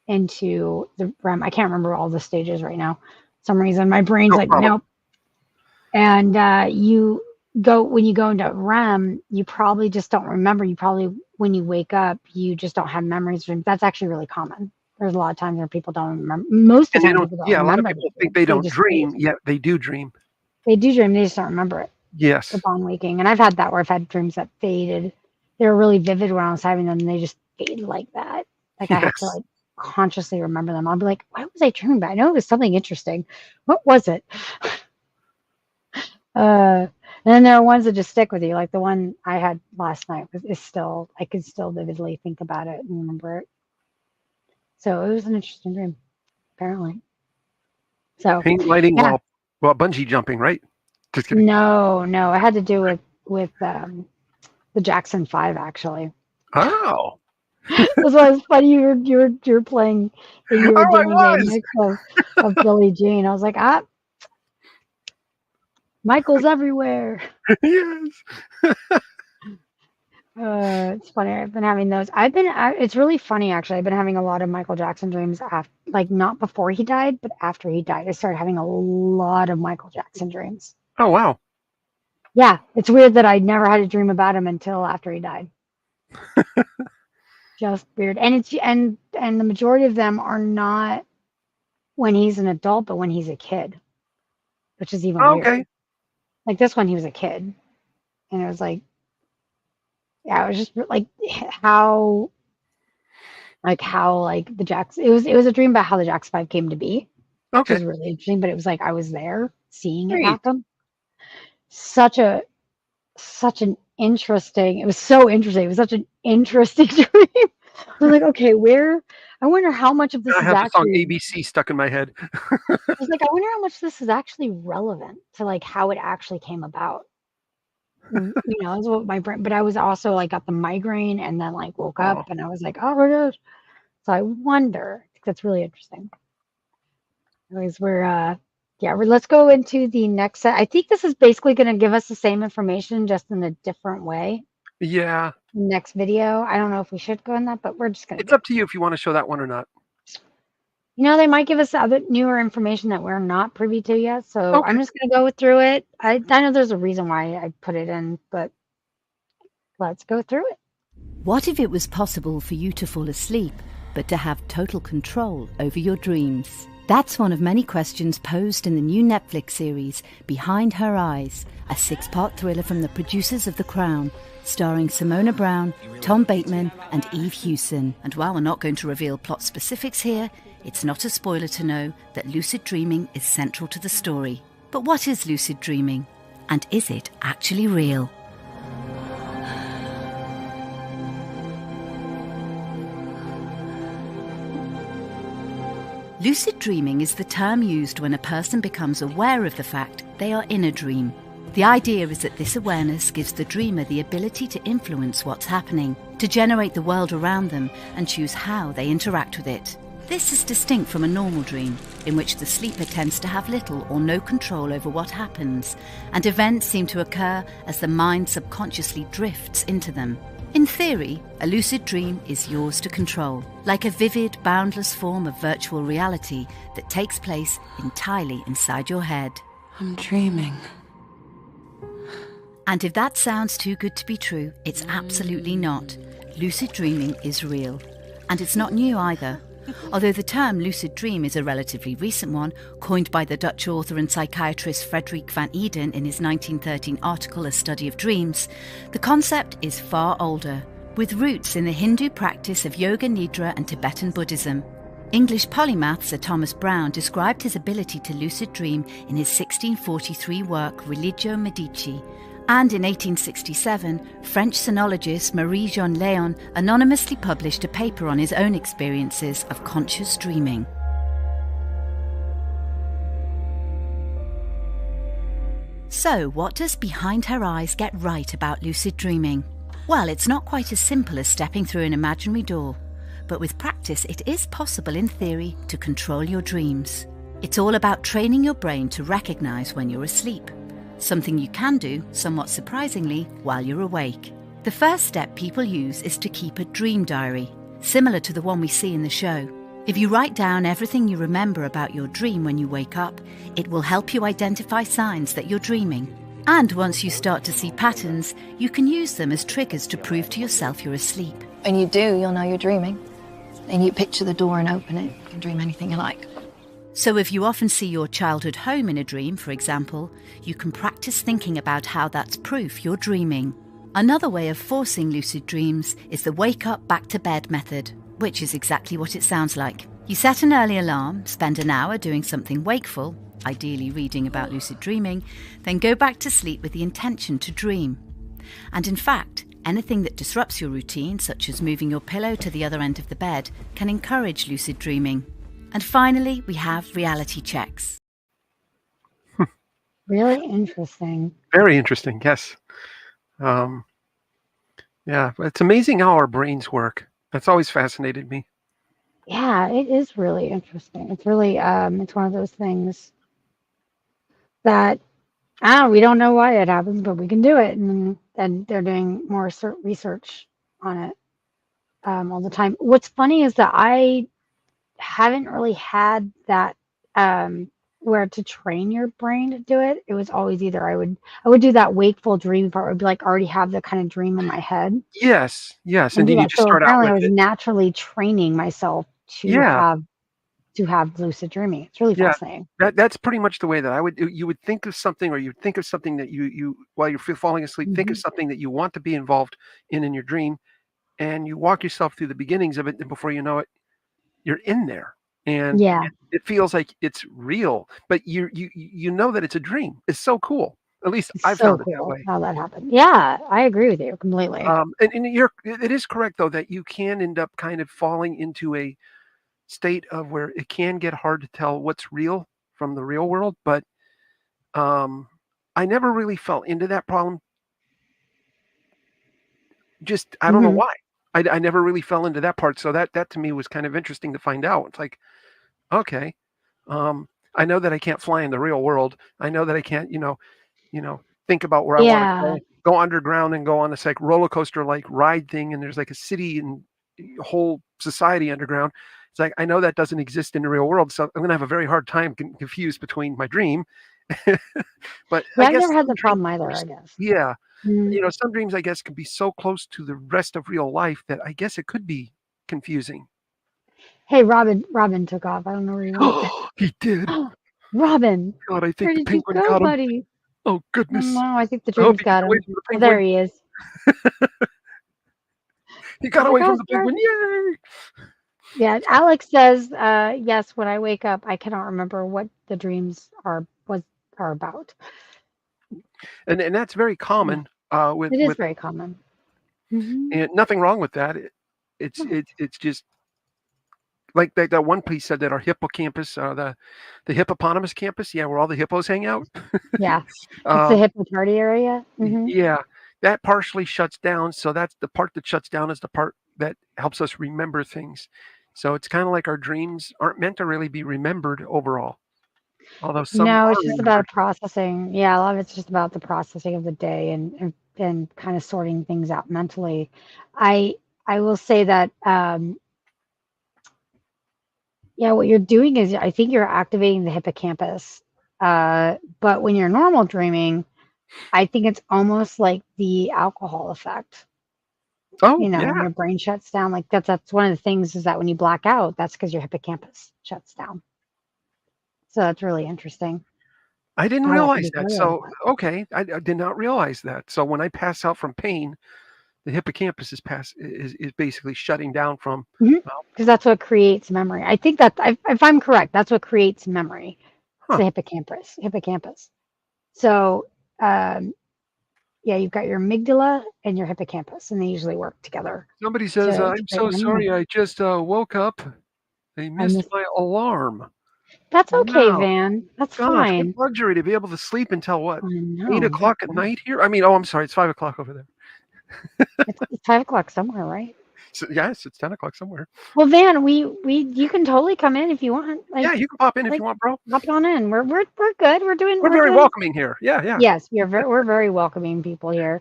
into the REM. I can't remember all the stages right now. For some reason my brain's nope. And when you go into REM, you probably just don't remember. You probably when you wake up, you just don't have memories. That's actually really common. There's a lot of times where people don't remember. Most of the time, people don't Yeah, a lot of remember. people think they don't just dream, fade. yet they do dream. They do dream, they just don't remember it Yes. upon waking. And I've had that where I've had dreams that faded. They were really vivid when I was having them, and they just fade like that. Like I have to like consciously remember them. I'll be like, what was I dreaming about? I know it was something interesting. What was it? And then there are ones that just stick with you, like the one I had last night is still, I can still vividly think about it and remember it. So it was an interesting dream, apparently. So Paint lighting while bungee jumping, right? Just kidding. No, it had to do with the Jackson 5 actually. Oh. That's why it's funny you were playing and you were doing a mix of Billie Jean. I was like, Michael's everywhere. Yes. It's funny. I've been having those. It's really funny actually. I've been having a lot of Michael Jackson dreams after, like not before he died, but after he died. I started having a lot of Michael Jackson dreams. Oh wow. Yeah, it's weird that I never had a dream about him until after he died. Just weird. And the majority of them are not when he's an adult, but when he's a kid, which is even weird. Like this one, he was a kid, and it was like, yeah, it was just like how the Jacks. It was a dream about how the Jacks 5 came to be, which was really interesting. But it was like I was there seeing it happen. Such an interesting. It was so interesting. It was such an interesting dream. I was like, okay, I wonder how much of this is actually. I have the song ABC stuck in my head. I was like, I wonder how much this is actually relevant to like how it actually came about. You know, that's what my brain. But I was also like got the migraine and then like woke up and I was like, oh my gosh. So I wonder. That's really interesting. Anyways, let's go into the next set. I think this is basically going to give us the same information just in a different way. Yeah. Next video. I don't know if we should go in that, but we're just going to. It's up to you if you want to show that one or not. You know, they might give us other newer information that we're not privy to yet. So I'm just going to go through it. I know there's a reason why I put it in, but let's go through it. What if it was possible for you to fall asleep, but to have total control over your dreams? That's one of many questions posed in the new Netflix series, Behind Her Eyes, a 6-part thriller from the producers of The Crown, starring Simona Brown, Tom Bateman and Eve Hewson. And while we're not going to reveal plot specifics here, it's not a spoiler to know that lucid dreaming is central to the story. But what is lucid dreaming? And is it actually real? Lucid dreaming is the term used when a person becomes aware of the fact they are in a dream. The idea is that this awareness gives the dreamer the ability to influence what's happening, to generate the world around them and choose how they interact with it. This is distinct from a normal dream, in which the sleeper tends to have little or no control over what happens, and events seem to occur as the mind subconsciously drifts into them. In theory, a lucid dream is yours to control, like a vivid, boundless form of virtual reality that takes place entirely inside your head. I'm dreaming. And if that sounds too good to be true, it's absolutely not. Lucid dreaming is real. And it's not new either. Although the term lucid dream is a relatively recent one, coined by the Dutch author and psychiatrist Frederik van Eden in his 1913 article A Study of Dreams, the concept is far older, with roots in the Hindu practice of Yoga Nidra and Tibetan Buddhism. English polymath Sir Thomas Browne described his ability to lucid dream in his 1643 work Religio Medici, and in 1867, French sinologist Marie-Jean Léon anonymously published a paper on his own experiences of conscious dreaming. So, what does Behind Her Eyes get right about lucid dreaming? Well, it's not quite as simple as stepping through an imaginary door, but with practice it is possible in theory to control your dreams. It's all about training your brain to recognise when you're asleep. Something you can do, somewhat surprisingly, while you're awake. The first step people use is to keep a dream diary, similar to the one we see in the show. If you write down everything you remember about your dream when you wake up, it will help you identify signs that you're dreaming. And once you start to see patterns, you can use them as triggers to prove to yourself you're asleep. When you do, you'll know you're dreaming. And you picture the door and open it. You can dream anything you like. So if you often see your childhood home in a dream, for example, you can practice thinking about how that's proof you're dreaming. Another way of forcing lucid dreams is the wake up back to bed method, which is exactly what it sounds like. You set an early alarm, spend an hour doing something wakeful, ideally reading about lucid dreaming, then go back to sleep with the intention to dream. And in fact, anything that disrupts your routine, such as moving your pillow to the other end of the bed, can encourage lucid dreaming. And finally, we have reality checks. Really interesting. Very interesting, yes. Yeah, it's amazing how our brains work. That's always fascinated me. Yeah, it is really interesting. It's really, it's one of those things that, we don't know why it happens, but we can do it. And they're doing more research on it all the time. What's funny is that I haven't really had that where to train your brain to do it. It was always either I would do that wakeful dream part, would be like already have the kind of dream in my head Yes, yes, and and do then you that. just So start out apparently I with was it. naturally training myself Yeah, to have lucid dreaming. It's really yeah. fascinating. That's pretty much the way that I would. You would think of something, or you'd think of something that you while you're falling asleep, think of Hmm. something that you want to be involved in your dream, and you walk yourself through the beginnings of it, and before you know it, you're in there, and Yeah, it feels like it's real, but you know that it's a dream. It's so cool. At least it's I so found it that cool way. how that happened. Yeah, I agree with you completely. And it is correct though that you can end up kind of falling into a state of where it can get hard to tell what's real from the real world, but um, I never really fell into that problem. Just I don't know Hmm. why. I never really fell into that part. So that to me was kind of interesting to find out. It's like, okay, I know that I can't fly in the real world. I know that I can't, think about where I want to Yeah, go underground and go on this like roller coaster like ride thing, and there's like a city and a whole society underground. It's like I know that doesn't exist in the real world, so I'm gonna have a very hard time confused between my dream. But I yeah. I've guess never had some the dreams, problem either, I guess. yeah, Mm. some dreams I guess can be so close to the rest of real life that I guess it could be confusing. Hey, Robin took off. I don't know where he went. He did. Robin, God, I think where the did you penguin go, got him. buddy? Oh Oh goodness. no, I think the I hope dreams he got got away him. from the Oh, there penguin. he is. He I got was like, away from oh, the sorry. penguin. Yay! Yeah, Alex says, yes, when I wake up, I cannot remember what the dreams are about. And that's very Yeah, common with it is very common. Hmm. and nothing wrong with that. It's just like that one piece said that our hippocampus, the hippopotamus campus, yeah, where all the hippos hang out. Yeah, it's the um, hippo party area. Hmm. yeah, that partially shuts down. So that's the part that shuts down is the part that helps us remember things. So it's kind of like our dreams aren't meant to really be remembered overall, although some No, are it's just remembered. about processing. Yeah, a lot of it's just about the processing of the day and kind of sorting things out mentally. I I will say that yeah, what you're doing is I think you're activating the hippocampus. But when you're normal dreaming, I think it's almost like the alcohol effect. Oh yeah, When your brain shuts down, like that's one of the things is that when you black out, that's because your hippocampus shuts down. So that's really interesting I didn't how that can realize be that. part of So okay, I did not realize that. So when I pass out from pain, the hippocampus is basically shutting down from. that. Well, Because that's what creates memory. I think that if I'm correct, that's what creates memory. It's huh. the hippocampus. Hippocampus. So um, yeah, you've got your amygdala and your hippocampus, and they usually work together Somebody says, to "I'm create so memory. sorry. I just woke up. I I missed miss. my alarm." That's okay, Wow, Van. That's gosh, what fine. luxury to be able to sleep until what, I eight know. That's o'clock at fine. night here? I mean, oh, I'm sorry, it's 5 o'clock over there. It's 5 o'clock somewhere, right? So, yes, it's 10 o'clock somewhere. Well, Van, you can totally come in if you want. Yeah, you can pop in if Like you want, bro. hop on in. We're good. We're We're very doing. welcoming here. Yeah, yeah. Yes, we're very welcoming people here.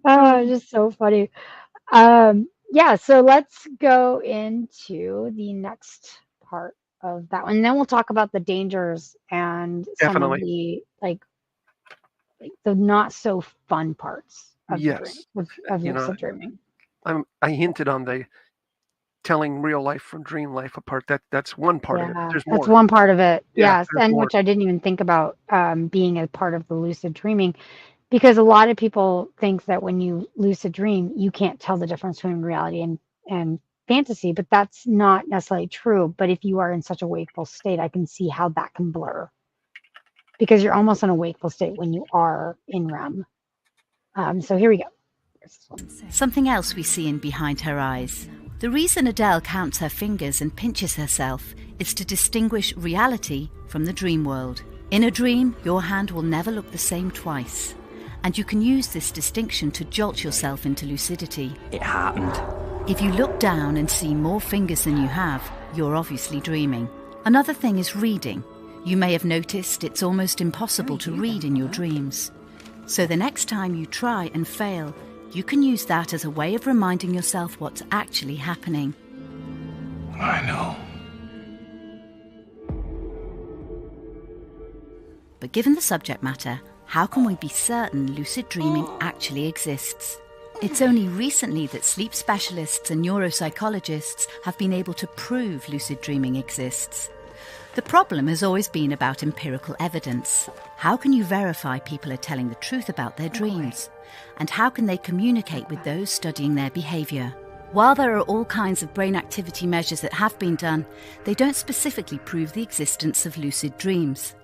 Oh, just so funny. Yeah, so let's go into the next part of that one. And then we'll talk about the dangers and some of Definitely. the like like the not so fun parts of the dream, Yes. of You know, lucid dreaming. I hinted on the telling real life from dream life apart. That's one part of it. Yeah, There's that's more. one part of it. Yeah, Yes, there's and more. which I didn't even think about being a part of the lucid dreaming, because a lot of people think that when you lucid dream, you can't tell the difference between reality and fantasy, but that's not necessarily true. But if you are in such a wakeful state, I can see how that can blur, because you're almost in a wakeful state when you are in REM. So here we go. Something else we see in Behind Her Eyes. The reason Adele counts her fingers and pinches herself is to distinguish reality from the dream world. In a dream, your hand will never look the same twice, and you can use this distinction to jolt yourself into lucidity. It happened. If you look down and see more fingers than you have, you're obviously dreaming. Another thing is reading. You may have noticed it's almost impossible to read in your dreams. So the next time you try and fail, you can use that as a way of reminding yourself what's actually happening. I know. But given the subject matter, how can we be certain lucid dreaming actually exists? It's only recently that sleep specialists and neuropsychologists have been able to prove lucid dreaming exists. The problem has always been about empirical evidence. How can you verify people are telling the truth about their dreams? And how can they communicate with those studying their behaviour? While there are all kinds of brain activity measures that have been done, they don't specifically prove the existence of lucid dreams.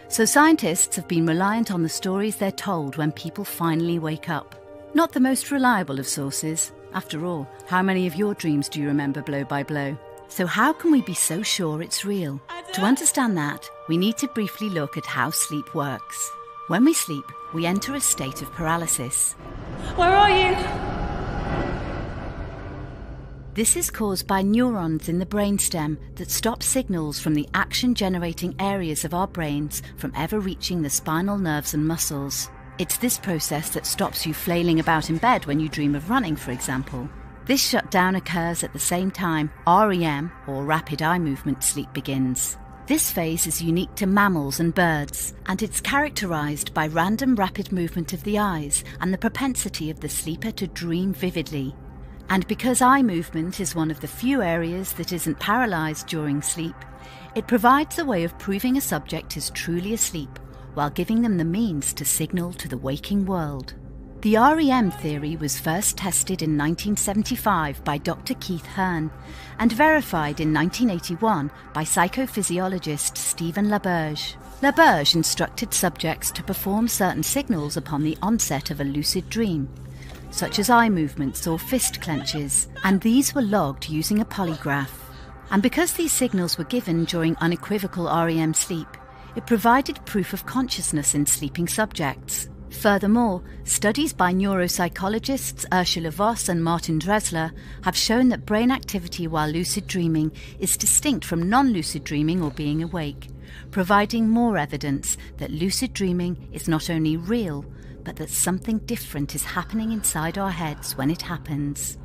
So scientists have been reliant on the stories they're told when people finally wake up. Not the most reliable of sources. After all, how many of your dreams do you remember blow by blow? So how can we be so sure it's real? To understand that, we need to briefly look at how sleep works. When we sleep, we enter a state of paralysis. Where are you? This is caused by neurons in the brainstem that stop signals from the action-generating areas of our brains from ever reaching the spinal nerves and muscles. It's this process that stops you flailing about in bed when you dream of running, for example. This shutdown occurs at the same time REM, or rapid eye movement, sleep begins. This phase is unique to mammals and birds, and it's characterized by random rapid movement of the eyes and the propensity of the sleeper to dream vividly. And because eye movement is one of the few areas that isn't paralyzed during sleep, it provides a way of proving a subject is truly asleep while giving them the means to signal to the waking world. The REM theory was first tested in 1975 by Dr. Keith Hearn and verified in 1981 by psychophysiologist Stephen LaBerge. LaBerge instructed subjects to perform certain signals upon the onset of a lucid dream, such as eye movements or fist clenches, and these were logged using a polygraph. And because these signals were given during unequivocal REM sleep, it provided proof of consciousness in sleeping subjects. Furthermore, studies by neuropsychologists Ursula Voss and Martin Dressler have shown that brain activity while lucid dreaming is distinct from non-lucid dreaming or being awake, providing more evidence that lucid dreaming is not only real, but that something different is happening inside our heads when it happens.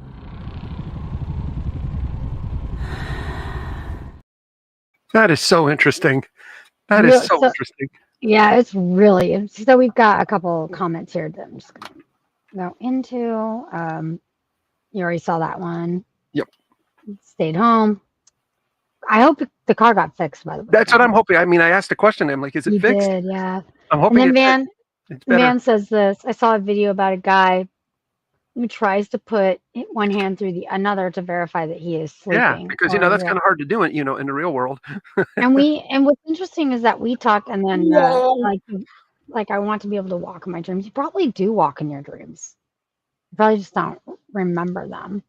That is so interesting. That is so interesting. Yeah, it's really. So we've got a couple comments here that I'm just going to go into. You already saw that one. Yep. Stayed home. I hope the car got fixed, by the way. That's what I'm hoping. I mean, I asked the question. I'm like, is it fixed? Did, yeah. I'm hoping and then it's Van says this. I saw a video about a guy who tries to put one hand through the another to verify that he is sleeping. Yeah, because that's kind of hard to do it, in the real world. and what's interesting is that we talked, and then like I want to be able to walk in my dreams. You probably do walk in your dreams. You probably just don't remember them.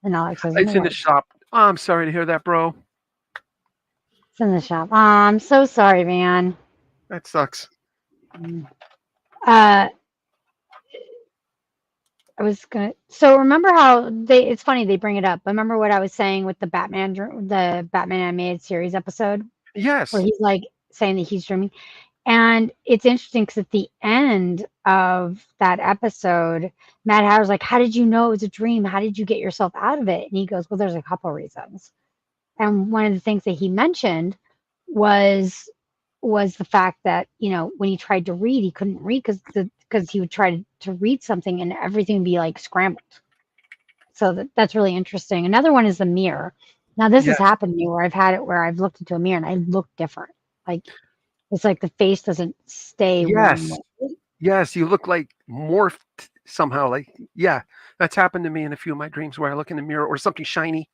And Alex says it's in the shop. Oh, I'm sorry to hear that, bro. It's in the shop. Oh, I'm so sorry, man. That sucks. I was gonna. So remember how it's funny they bring it up. Remember what I was saying with the Batman animated series episode? Yes. Where he's like saying that he's dreaming, and it's interesting because at the end of that episode, Mad Hatter's like, "How did you know it was a dream? How did you get yourself out of it?" And he goes, "Well, there's a couple reasons." And one of the things that he mentioned was was the fact that, when he tried to read, he couldn't read because he would try to read something and everything would be like scrambled. So that's really interesting. Another one is the mirror. Now this has Yes. happened to me where I've had it where I've looked into a mirror and I look different. Like it's like the face doesn't stay one Yes. way. Yes, you look like morphed somehow. Like, yeah, that's happened to me in a few of my dreams where I look in the mirror or something shiny,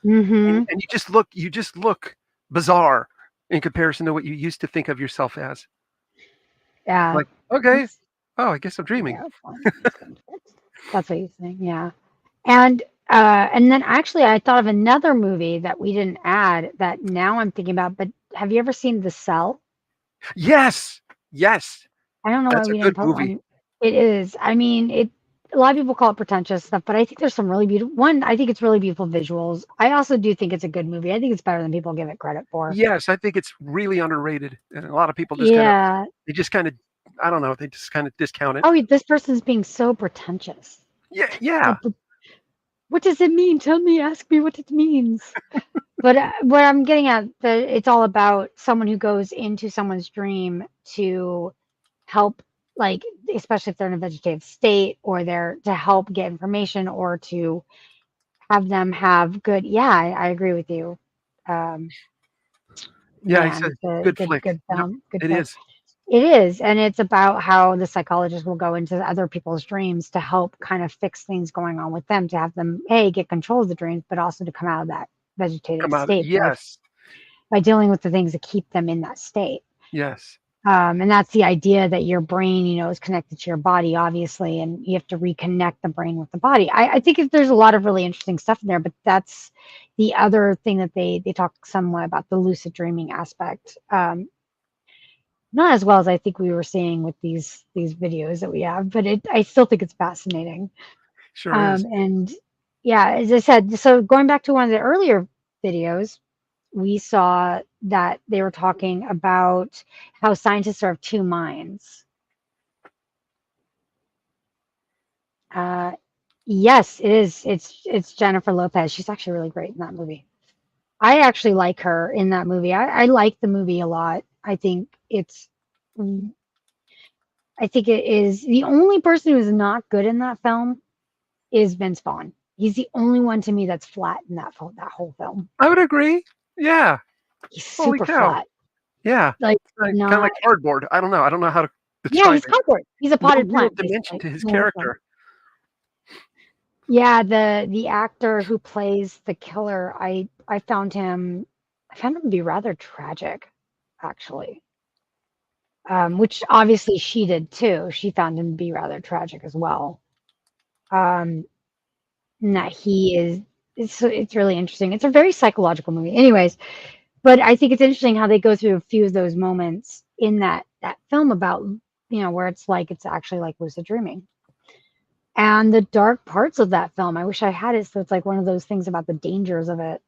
Mm-hmm. and you just look bizarre in comparison to what you used to think of yourself as. Yeah. Like, okay, It's, oh, I guess I'm dreaming. yeah, it's getting fixed. That's what he's saying. Yeah. And then actually I thought of another movie that we didn't add that now I'm thinking about, but have you ever seen The Cell? Yes, yes, I don't know why that's a we good didn't put movie. one. It is. I mean, a lot of people call it pretentious stuff, but I think there's some really beautiful one. I think it's really beautiful visuals. I also do think it's a good movie. I think it's better than people give it credit for. Yes, I think it's really underrated, and a lot of people Yeah. they just kind of, I don't know, they just kind of discount it. Oh, this person's being so pretentious. Yeah, yeah, Like, what does it mean? Tell me, ask me what it means. But what I'm getting at, it's all about someone who goes into someone's dream to help, like, especially if they're in a vegetative state or they're to help get information or to have them have good. Yeah, I agree with you. Um, yeah. It's a Man, the good flick. good film, good It flick. is. It is, and it's about how the psychologist will go into other people's dreams to help kind of fix things going on with them, to have them get control of the dreams, but also to come out of that vegetative Come out. state Yes, by dealing with the things that keep them in that state. yes. And that's the idea that your brain, is connected to your body, obviously, and you have to reconnect the brain with the body. I think there's a lot of really interesting stuff in there, but that's the other thing that they talk somewhat about, the lucid dreaming aspect. Not as well as I think we were seeing with these videos that we have, but I still think it's fascinating. Sure is. And yeah, as I said, so going back to one of the earlier videos, we saw that they were talking about how scientists are of two minds. Uh, yes, it is. It's Jennifer Lopez. She's actually really great in that movie. I actually like her in that movie. I like the movie a lot. I think it is the only person who's not good in that film is Vince Vaughn. He's the only one to me that's flat in that whole film. I would agree. Yeah. He's Holy super cow. flat. Yeah. Like Kind of not. like cardboard. I don't know. I don't know how to Yeah, describe he's it. cardboard. He's a No potted real plant, dimension basically. to his The whole film. character. Yeah, the actor who plays the killer, I found him to be rather tragic, actually. Which obviously she did too. She found him to be rather tragic as well. And that he is it's really interesting. It's a very psychological movie. Anyways, but I think it's interesting how they go through a few of those moments in that film about, where it's actually like lucid dreaming. And the dark parts of that film, I wish I had it so it's like one of those things about the dangers of it.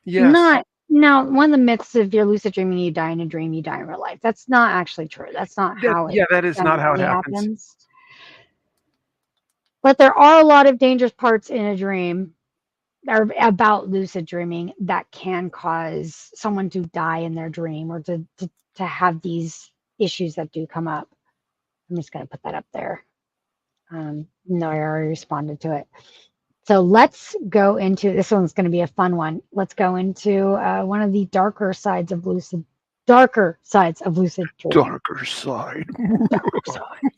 Yes. Not now, one of the myths, if you're lucid dreaming, you die in a dream, you die in real life. That's not actually true. That's not how it That is not how it generally happens. happens. But there are a lot of dangerous parts in a dream or about lucid dreaming that can cause someone to die in their dream or to have these issues that do come up. I'm just going to put that up there. No, I already responded to it. So let's go into this one's going to be a fun one. Let's go into one of the darker sides of lucid dreaming. Darker side. Darker side.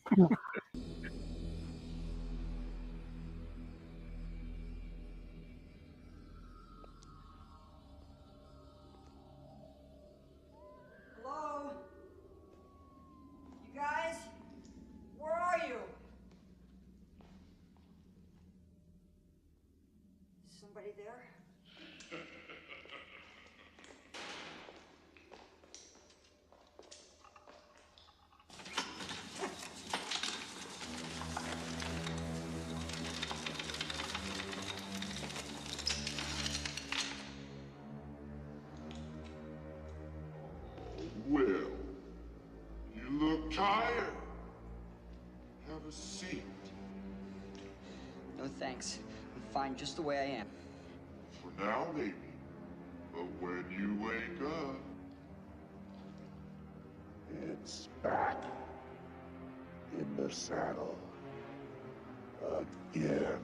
Hello? You guys? Where are you? Is somebody there? Well, you look tired. Have a seat. No thanks. I'm fine just the way I am. For now, maybe. But when you wake up, It's back. In the saddle. Again.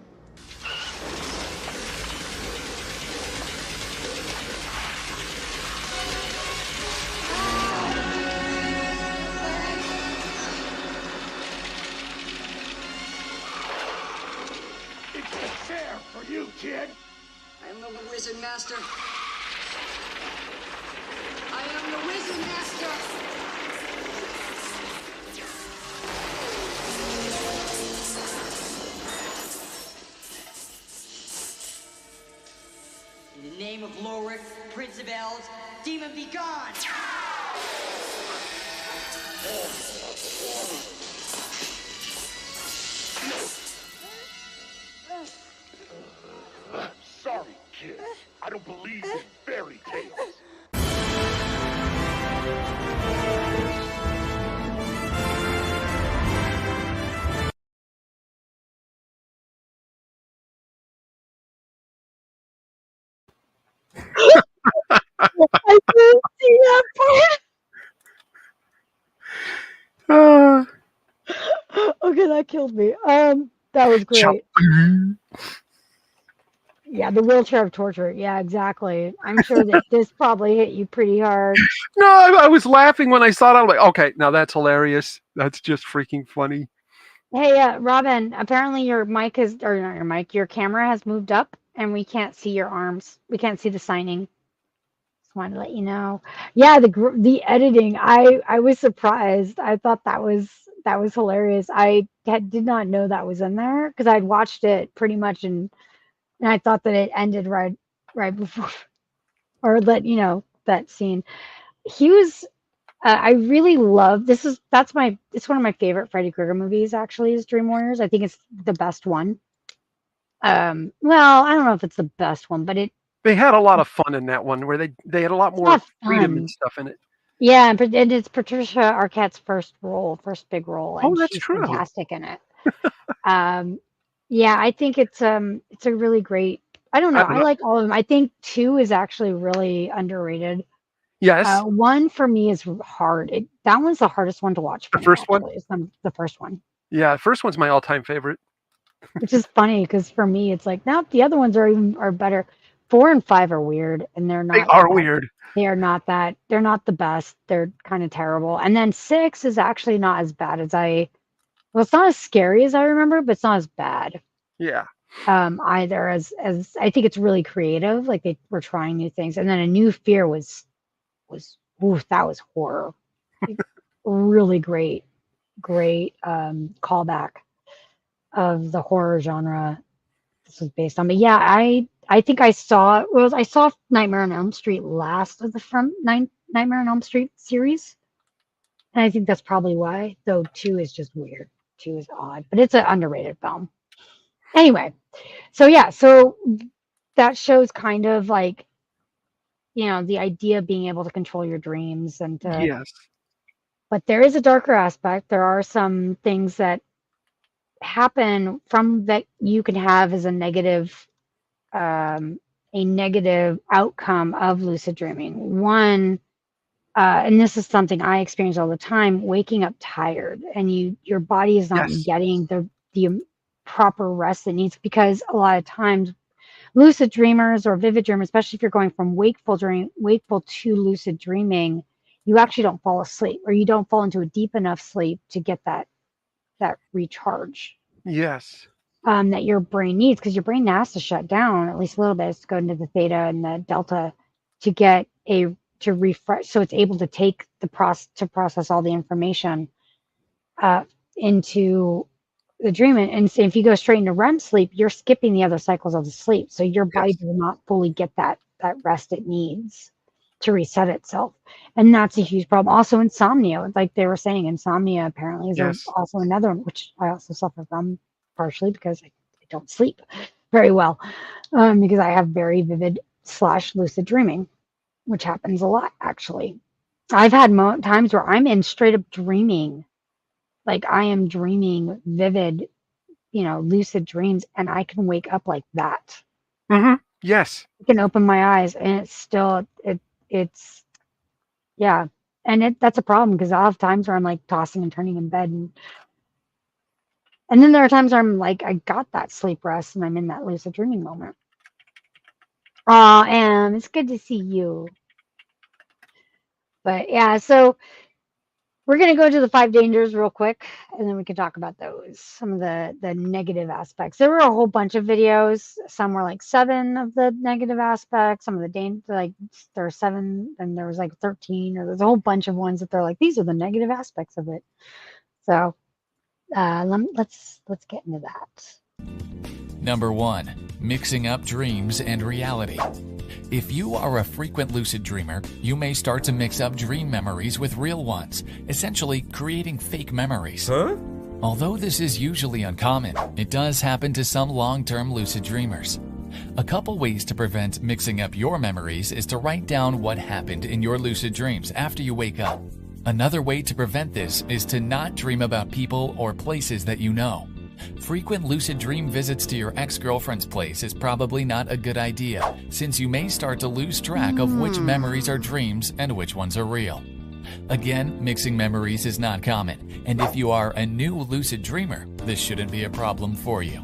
It's the chair for you, kid! I am the Wizard Master. I am the Wizard Master! In the name of Lorik, Prince of Elves, demon be gone! Sorry, kid. I don't believe in fairy tales. I didn't see that part. Okay, that killed me. That was great. Yeah, the wheelchair of torture. Yeah, exactly. I'm sure that this probably hit you pretty hard. No, I was laughing when I saw it. I'm like, okay, now that's hilarious. That's just freaking funny. Hey, Robin, apparently your mic is, or not your mic, your camera has moved up and we can't see your arms. We can't see the signing. Just wanted to let you know. Yeah, the editing, I was surprised. I thought that was hilarious. Did not know that was in there because I'd watched it pretty much and I thought that it ended right before or that scene. He was I really love it's one of my favorite Freddy Krueger movies actually is Dream Warriors. I think it's the best one. Well, I don't know if it's the best one, but they had a lot of fun in that one where they had a lot more freedom and stuff in it. Yeah, and it's Patricia Arquette's first big role, and that's she's true. fantastic in it. Yeah, I think it's a really great. I don't know. I like all of them. I think 2 is actually really underrated. Yes. 1 for me is hard. That one's the hardest one to watch. The first one? It's the first one. Yeah, the first one's my all-time favorite. Which is funny because for me, it's like, no, the other ones are better. 4 and 5 are weird, and they're not. They are weird. They are not that. They're not the best. They're kind of terrible. And then 6 is actually not as bad as well, it's not as scary as I remember, but it's not as bad. Yeah. Either as I think it's really creative. Like they were trying new things. And then A New Fear was that was horror. Really great callback of the horror genre this was based on. But yeah, I think I saw Nightmare on Elm Street last of the Nightmare on Elm Street series. And I think that's probably why, though 2 is just weird. 2 is odd, but it's an underrated film. Anyway, so that shows kind of like, the idea of being able to control your dreams and yes. But there is a darker aspect. There are some things that happen from that you can have as a negative outcome of lucid dreaming. One, and this is something I experience all the time, waking up tired and your body is not getting the proper rest it needs, because a lot of times lucid dreamers or vivid dreamers, especially if you're going from wakeful to lucid dreaming, you actually don't fall asleep, or you don't fall into a deep enough sleep to get that recharge. Yes. That your brain needs, because your brain has to shut down at least a little bit to go into the theta and the delta to get to refresh, so it's able to take process all the information into the dream. And so if you go straight into REM sleep, you're skipping the other cycles of the sleep, so your body does not fully get that rest it needs to reset itself. And that's a huge problem. Also insomnia, like they were saying, insomnia apparently is also another one, which I also suffer from, partially because I don't sleep very well, because I have very vivid / lucid dreaming, which happens a lot actually. I've had times where I'm in straight up dreaming, like I am dreaming vivid, lucid dreams, and I can wake up like that. Mm-hmm. Yes. I can open my eyes and it's still it's yeah. and that's a problem because I'll have times where I'm like tossing and turning in bed, and then there are times where I'm like, I got that sleep rest and I'm in that lucid dreaming moment. And it's good to see you. But yeah, so we're going to go to the 5 dangers real quick, and then we can talk about those, some of the negative aspects. There were a whole bunch of videos. Some were like 7 of the negative aspects. Some of the like there were 7, and there was like 13, or there's a whole bunch of ones that they're like, these are the negative aspects of it. So let's get into that. Number 1, mixing up dreams and reality. If you are a frequent lucid dreamer, you may start to mix up dream memories with real ones, essentially creating fake memories. Huh? Although this is usually uncommon, it does happen to some long-term lucid dreamers. A couple ways to prevent mixing up your memories is to write down what happened in your lucid dreams after you wake up. Another way to prevent this is to not dream about people or places that you know. Frequent lucid dream visits to your ex-girlfriend's place is probably not a good idea, since you may start to lose track of which memories are dreams and which ones are real. Again, mixing memories is not common, and if you are a new lucid dreamer, this shouldn't be a problem for you.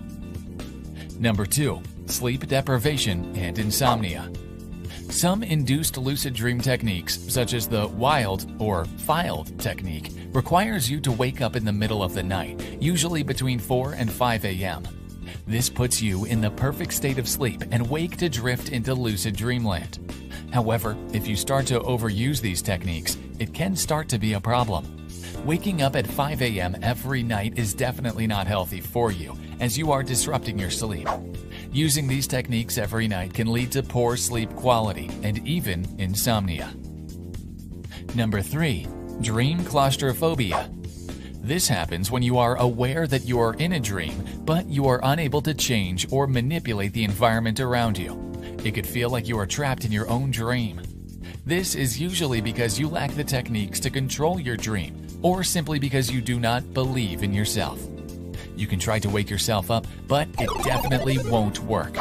Number 2, sleep deprivation and insomnia. Some induced lucid dream techniques, such as the wild or filed technique, requires you to wake up in the middle of the night, usually between 4 and 5 a.m. This puts you in the perfect state of sleep and wake to drift into lucid dreamland. However, if you start to overuse these techniques, it can start to be a problem. Waking up at 5 a.m. every night is definitely not healthy for you, as you are disrupting your sleep. Using these techniques every night can lead to poor sleep quality and even insomnia. Number 3, dream claustrophobia. This happens when you are aware that you are in a dream, but you are unable to change or manipulate the environment around you. It could feel like you are trapped in your own dream. This is usually because you lack the techniques to control your dream, or simply because you do not believe in yourself. You can try to wake yourself up, but it definitely won't work.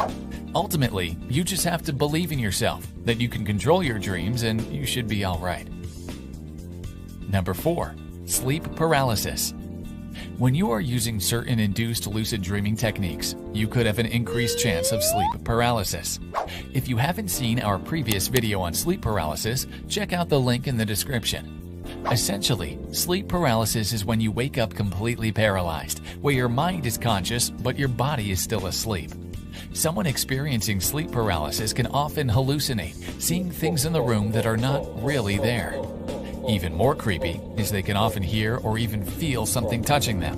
Ultimately, you just have to believe in yourself, that you can control your dreams, and you should be alright. Number 4, sleep paralysis. When you are using certain induced lucid dreaming techniques, you could have an increased chance of sleep paralysis. If you haven't seen our previous video on sleep paralysis, check out the link in the description. Essentially, sleep paralysis is when you wake up completely paralyzed, where your mind is conscious but your body is still asleep. Someone experiencing sleep paralysis can often hallucinate, seeing things in the room that are not really there. Even more creepy is they can often hear or even feel something touching them.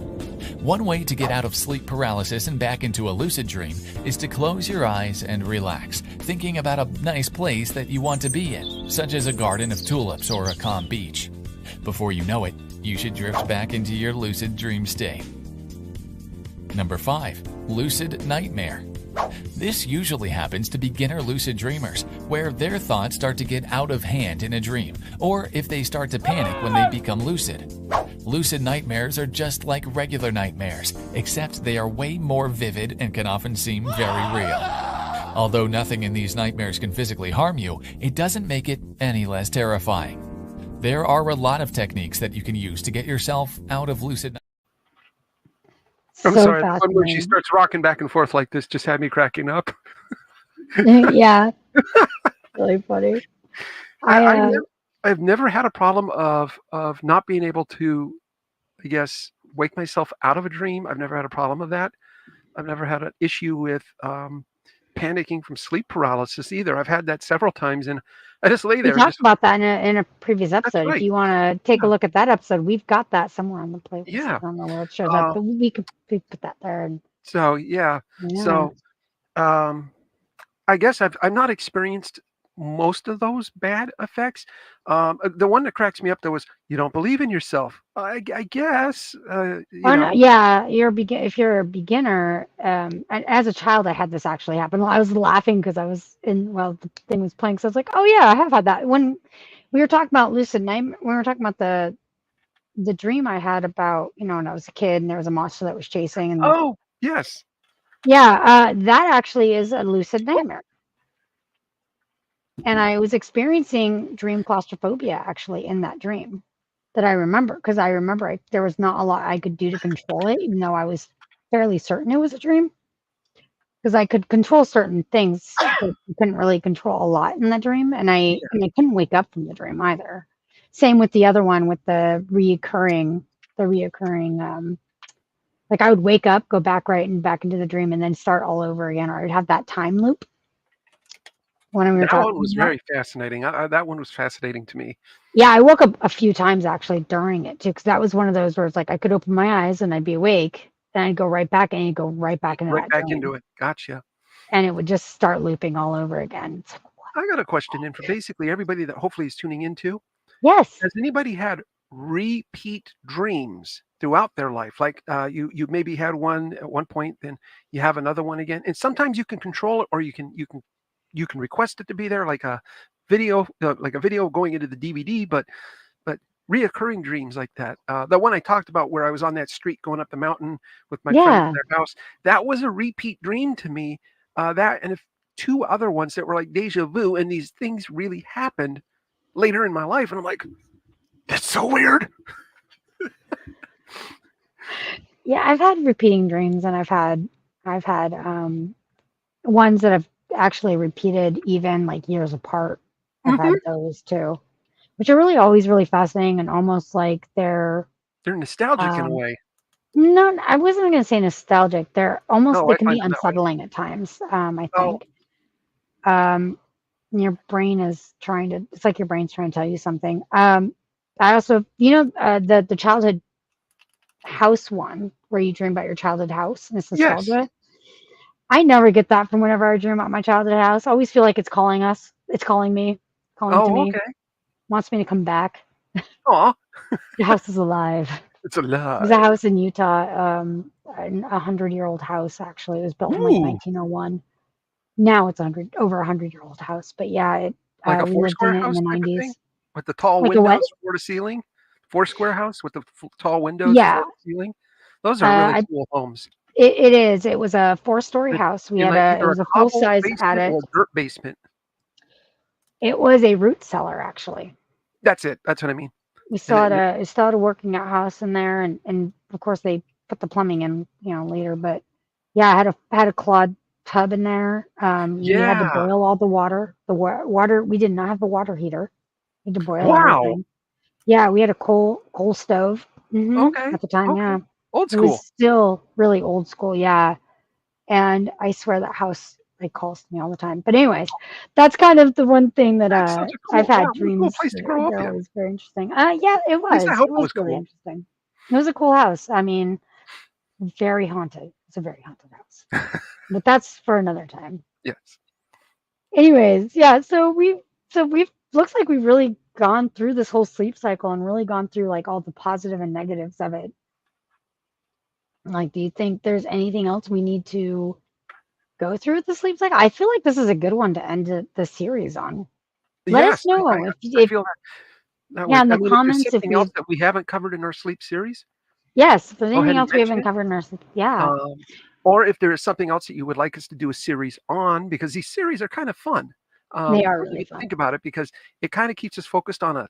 One way to get out of sleep paralysis and back into a lucid dream is to close your eyes and relax, thinking about a nice place that you want to be in, such as a garden of tulips or a calm beach. Before you know it, you should drift back into your lucid dream state. Number 5, lucid nightmare. This usually happens to beginner lucid dreamers, where their thoughts start to get out of hand in a dream, or if they start to panic when they become lucid. Lucid nightmares are just like regular nightmares, except they are way more vivid and can often seem very real. Although nothing in these nightmares can physically harm you, it doesn't make it any less terrifying. There are a lot of techniques that you can use to get yourself out of lucid. I'm sorry, the one where she starts rocking back and forth like this just had me cracking up. Yeah, really funny. I've never had a problem of not being able to, I guess, wake myself out of a dream. I've never had a problem with that. I've never had an issue with panicking from sleep paralysis either. I've had that several times, and I just lay there. We talked about that in a previous episode. right. If you want to take a look at that episode, we've got that somewhere on the playlist. Yeah. I don't know where it shows up, but we could put that there. And so yeah. So I guess I've not experienced most of those bad effects. The one that cracks me up though was you don't believe in yourself. I guess. Yeah, if you're a beginner. And as a child, I had this actually happen. I was laughing because I was the thing was playing. So I was like, oh yeah, I have had that. When we were talking about lucid nightmare, when we were talking about the dream I had about when I was a kid and there was a monster that was chasing. And oh yes. Yeah, that actually is a lucid nightmare. And I was experiencing dream claustrophobia actually in that dream that I remember, because I remember there was not a lot I could do to control it, even though I was fairly certain it was a dream. Because I could control certain things, but you couldn't really control a lot in the dream, and I couldn't wake up from the dream either. Same with the other one with the reoccurring, like I would wake up, go back right and back into the dream, and then start all over again, or I'd have that time loop. When we were That talking one was about. very fascinating. That one was fascinating to me. Yeah, I woke up a few times actually during it too, because that was one of those where it's like I could open my eyes and I'd be awake, then I'd go right back and you'd go right back into Right that back dream. into it. Gotcha. And it would just start looping all over again. I got a question in for basically everybody that hopefully is tuning into. Yes. Has anybody had repeat dreams throughout their life? Like you maybe had one at one point, then you have another one again. And sometimes you can control it, or you can request it to be there, like a video going into the DVD, but reoccurring dreams like that. The one I talked about where I was on that street going up the mountain with my friend in their house, that was a repeat dream to me. That and two other ones that were like deja vu, and these things really happened later in my life, and I'm like, that's so weird. Yeah, I've had repeating dreams, and I've had ones that have actually repeated even like years apart. I've had those too, which are really always really fascinating and almost like they're nostalgic in a way. No, I wasn't going to say nostalgic. They're almost No, they I can be find it that way. unsettling at times. I Oh, think your brain is trying to. It's like your brain's trying to tell you something. I also, the childhood house one where you dream about your childhood house and it's yes. nostalgia. I never get that from whenever I dream about my childhood house. I always feel like it's calling us. It's calling me, calling to Oh, me, okay. wants me to come back. Aw. The house is alive. It's alive. There's a house in Utah, a 100-year-old house. Actually, it was built in like 1901. Now it's over 100-year-old house. But yeah, like a we lived in Foursquare it in house the type of thing 90s. with the tall Like a what? windows, floor to ceiling. Foursquare house with the tall windows, Yeah. floor to ceiling. Those are really cool homes. It is. It was a 4-story house. We had it Either was a a full cobble size basement attic. or a dirt basement. It was a root cellar actually. That's it. That's what I mean. We still had a working out house in there, and of course they put the plumbing in, later. But yeah, I had a clawed tub in there. We had to boil all the water. The water, we did not have a water heater. We had to boil everything. Yeah, we had a coal stove. Okay. At the time, okay. yeah. Old school. It was still really old school, yeah. And I swear that house calls to me all the time. But anyways, that's kind of the one thing that I've had dreams. Cool place to grow up They're in. always very interesting. Yeah, it was. I hope It was really cool. interesting. It was a cool house. I mean, very haunted. It's a very haunted house. But that's for another time. Yes. Anyways, yeah. So we've looks like we've really gone through this whole sleep cycle and really gone through like all the positive and negatives of it. Like, do you think there's anything else we need to go through with the sleep cycle? I feel like this is a good one to end the series on. Let us know I feel that yeah, in the if comments there's something else that we haven't covered in our sleep series. Yes, if there's anything else we haven't covered in our sleep, yeah. Or if there is something else that you would like us to do a series on, because these series are kind of fun. They are really fun. Think about it, because it kind of keeps us focused on a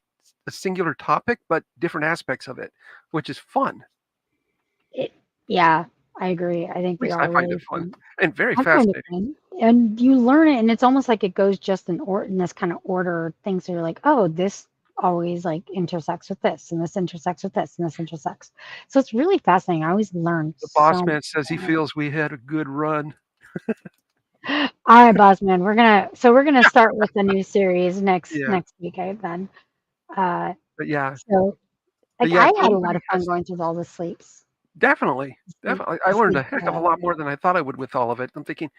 singular topic, but different aspects of it, which is fun. Yeah, I agree. I think I find it fun and very fascinating. And you learn it, and it's almost like it goes just in this kind of order thing. So you're like, oh, this always intersects with this, and this intersects with this, and this intersects. So it's really fascinating. I always learn. The boss man says he feels we had a good run. All right, boss man. We're gonna start with the new series next week. Then. But yeah. So I had a lot of fun going through all the sleeps. Definitely. I learned a heck of a lot more than I thought I would with all of it. I'm thinking,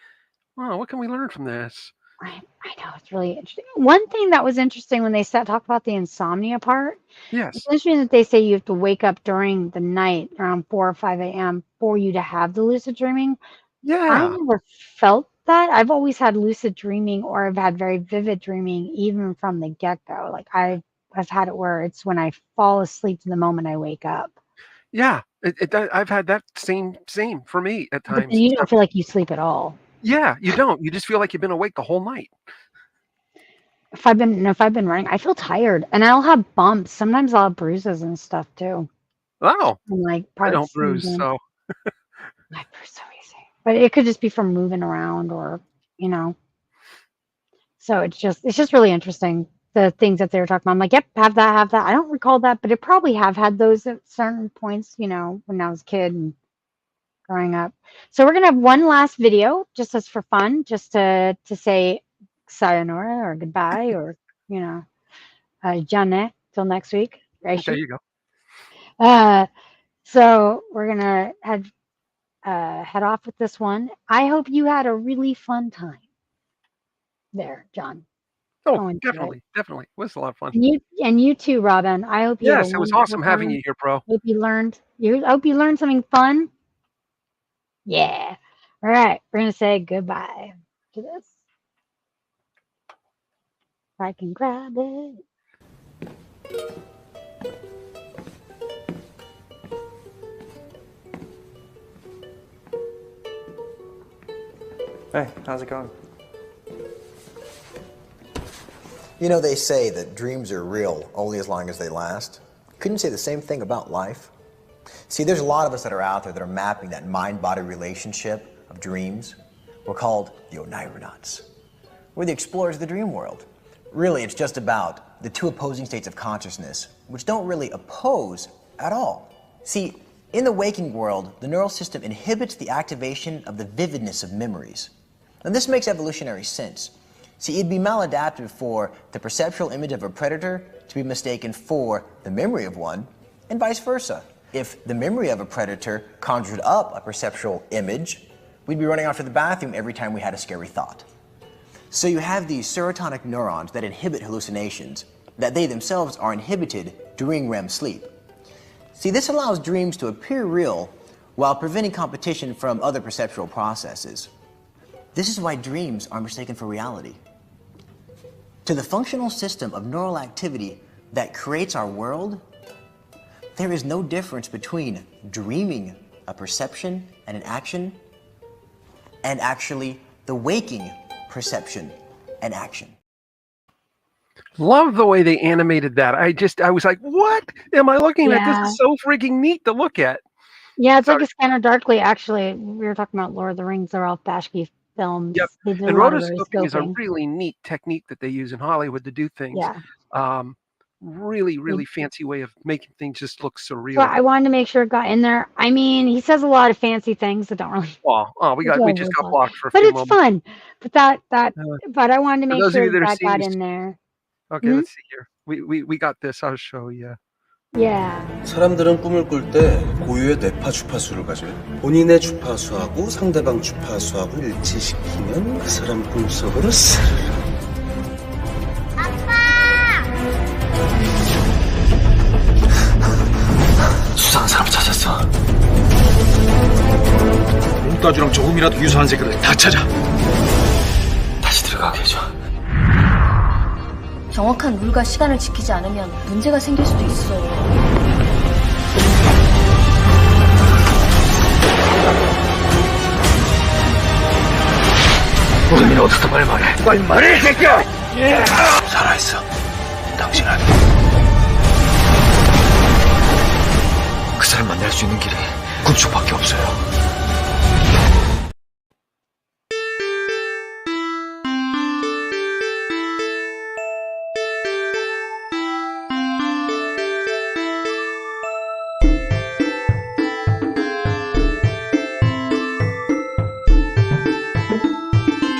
wow, what can we learn from this? I know, it's really interesting. One thing that was interesting when they talk about the insomnia part. Yes. It's interesting that they say you have to wake up during the night around 4 or 5 a.m. for you to have the lucid dreaming. Yeah. I never felt that. I've always had lucid dreaming, or I've had very vivid dreaming even from the get-go. Like I've had it where it's when I fall asleep to the moment I wake up. Yeah, I've had that same for me at times. But you don't feel like you sleep at all. Yeah, you don't. You just feel like you've been awake the whole night. if I've been running, I feel tired, and I'll have bumps. Sometimes I'll have bruises and stuff too. Oh, And like I don't parts. bruise, so. I bruise so easy, but it could just be from moving around, or you know. So it's just really interesting, the things that they were talking about. I'm like, yep, have that. I don't recall that, but it probably have had those at certain points, when I was a kid and growing up. So we're gonna have one last video, just as for fun, just to say sayonara or goodbye, or jane till next week. Right? There you go. So we're gonna head off with this one. I hope you had a really fun time there, John. Oh, definitely. It was a lot of fun. And you too, Robin. I hope you had a Yes, it was wonderful awesome having time. you here, bro. Hope you learned. I hope you learned something fun. Yeah. All right, we're gonna say goodbye to this. If I can grab it. Hey, how's it going? You know, they say that dreams are real only as long as they last. Couldn't you say the same thing about life? See, there's a lot of us that are out there that are mapping that mind-body relationship of dreams. We're called the Oneironauts. We're the explorers of the dream world. Really, it's just about the two opposing states of consciousness, which don't really oppose at all. See, in the waking world, the neural system inhibits the activation of the vividness of memories. And this makes evolutionary sense. See, it'd be maladaptive for the perceptual image of a predator to be mistaken for the memory of one, and vice versa. If the memory of a predator conjured up a perceptual image, we'd be running off to the bathroom every time we had a scary thought. So you have these serotonic neurons that inhibit hallucinations, that they themselves are inhibited during REM sleep. See, this allows dreams to appear real while preventing competition from other perceptual processes. This is why dreams are mistaken for reality. To the functional system of neural activity that creates our world, there is no difference between dreaming a perception and an action and actually the waking perception and action. Love the way they animated that. I was like, what am I looking at? This is so freaking neat to look at. Yeah, it's like a Scanner Darkly, actually. We were talking about Lord of the Rings, they're all Bashki films. Yep. They did And a lot of rotoscoping is a rotoscoping. really neat technique that they use in Hollywood to do things. Yeah. Really fancy way of making things just look surreal. So I wanted to make sure it got in there. I mean, he says a lot of fancy things that don't really. We just got blocked for a but few it's moments. fun. But I wanted to make those of sure you that are that got seeing in there. Okay, let's see here. We got this. I'll show you. Yeah. 사람들은 꿈을 꿀 때 고유의 뇌파 주파수를 가져요. 본인의 주파수하고 상대방 주파수하고 일치시키면 그 사람 꿈속으로 스르르. 수상한 사람 찾았어. 몽따주랑 조금이라도 유사한 새끼를 다 찾아. 다시 들어가게 해줘. 정확한 룰과 시간을 지키지 않으면 문제가 생길 수도 있어. 우리는 어디서 빨리 말해. 빨리 말해, 새끼야! 살아있어. 당신은. 그 사람 만날 수 있는 길이 군축밖에 없어요.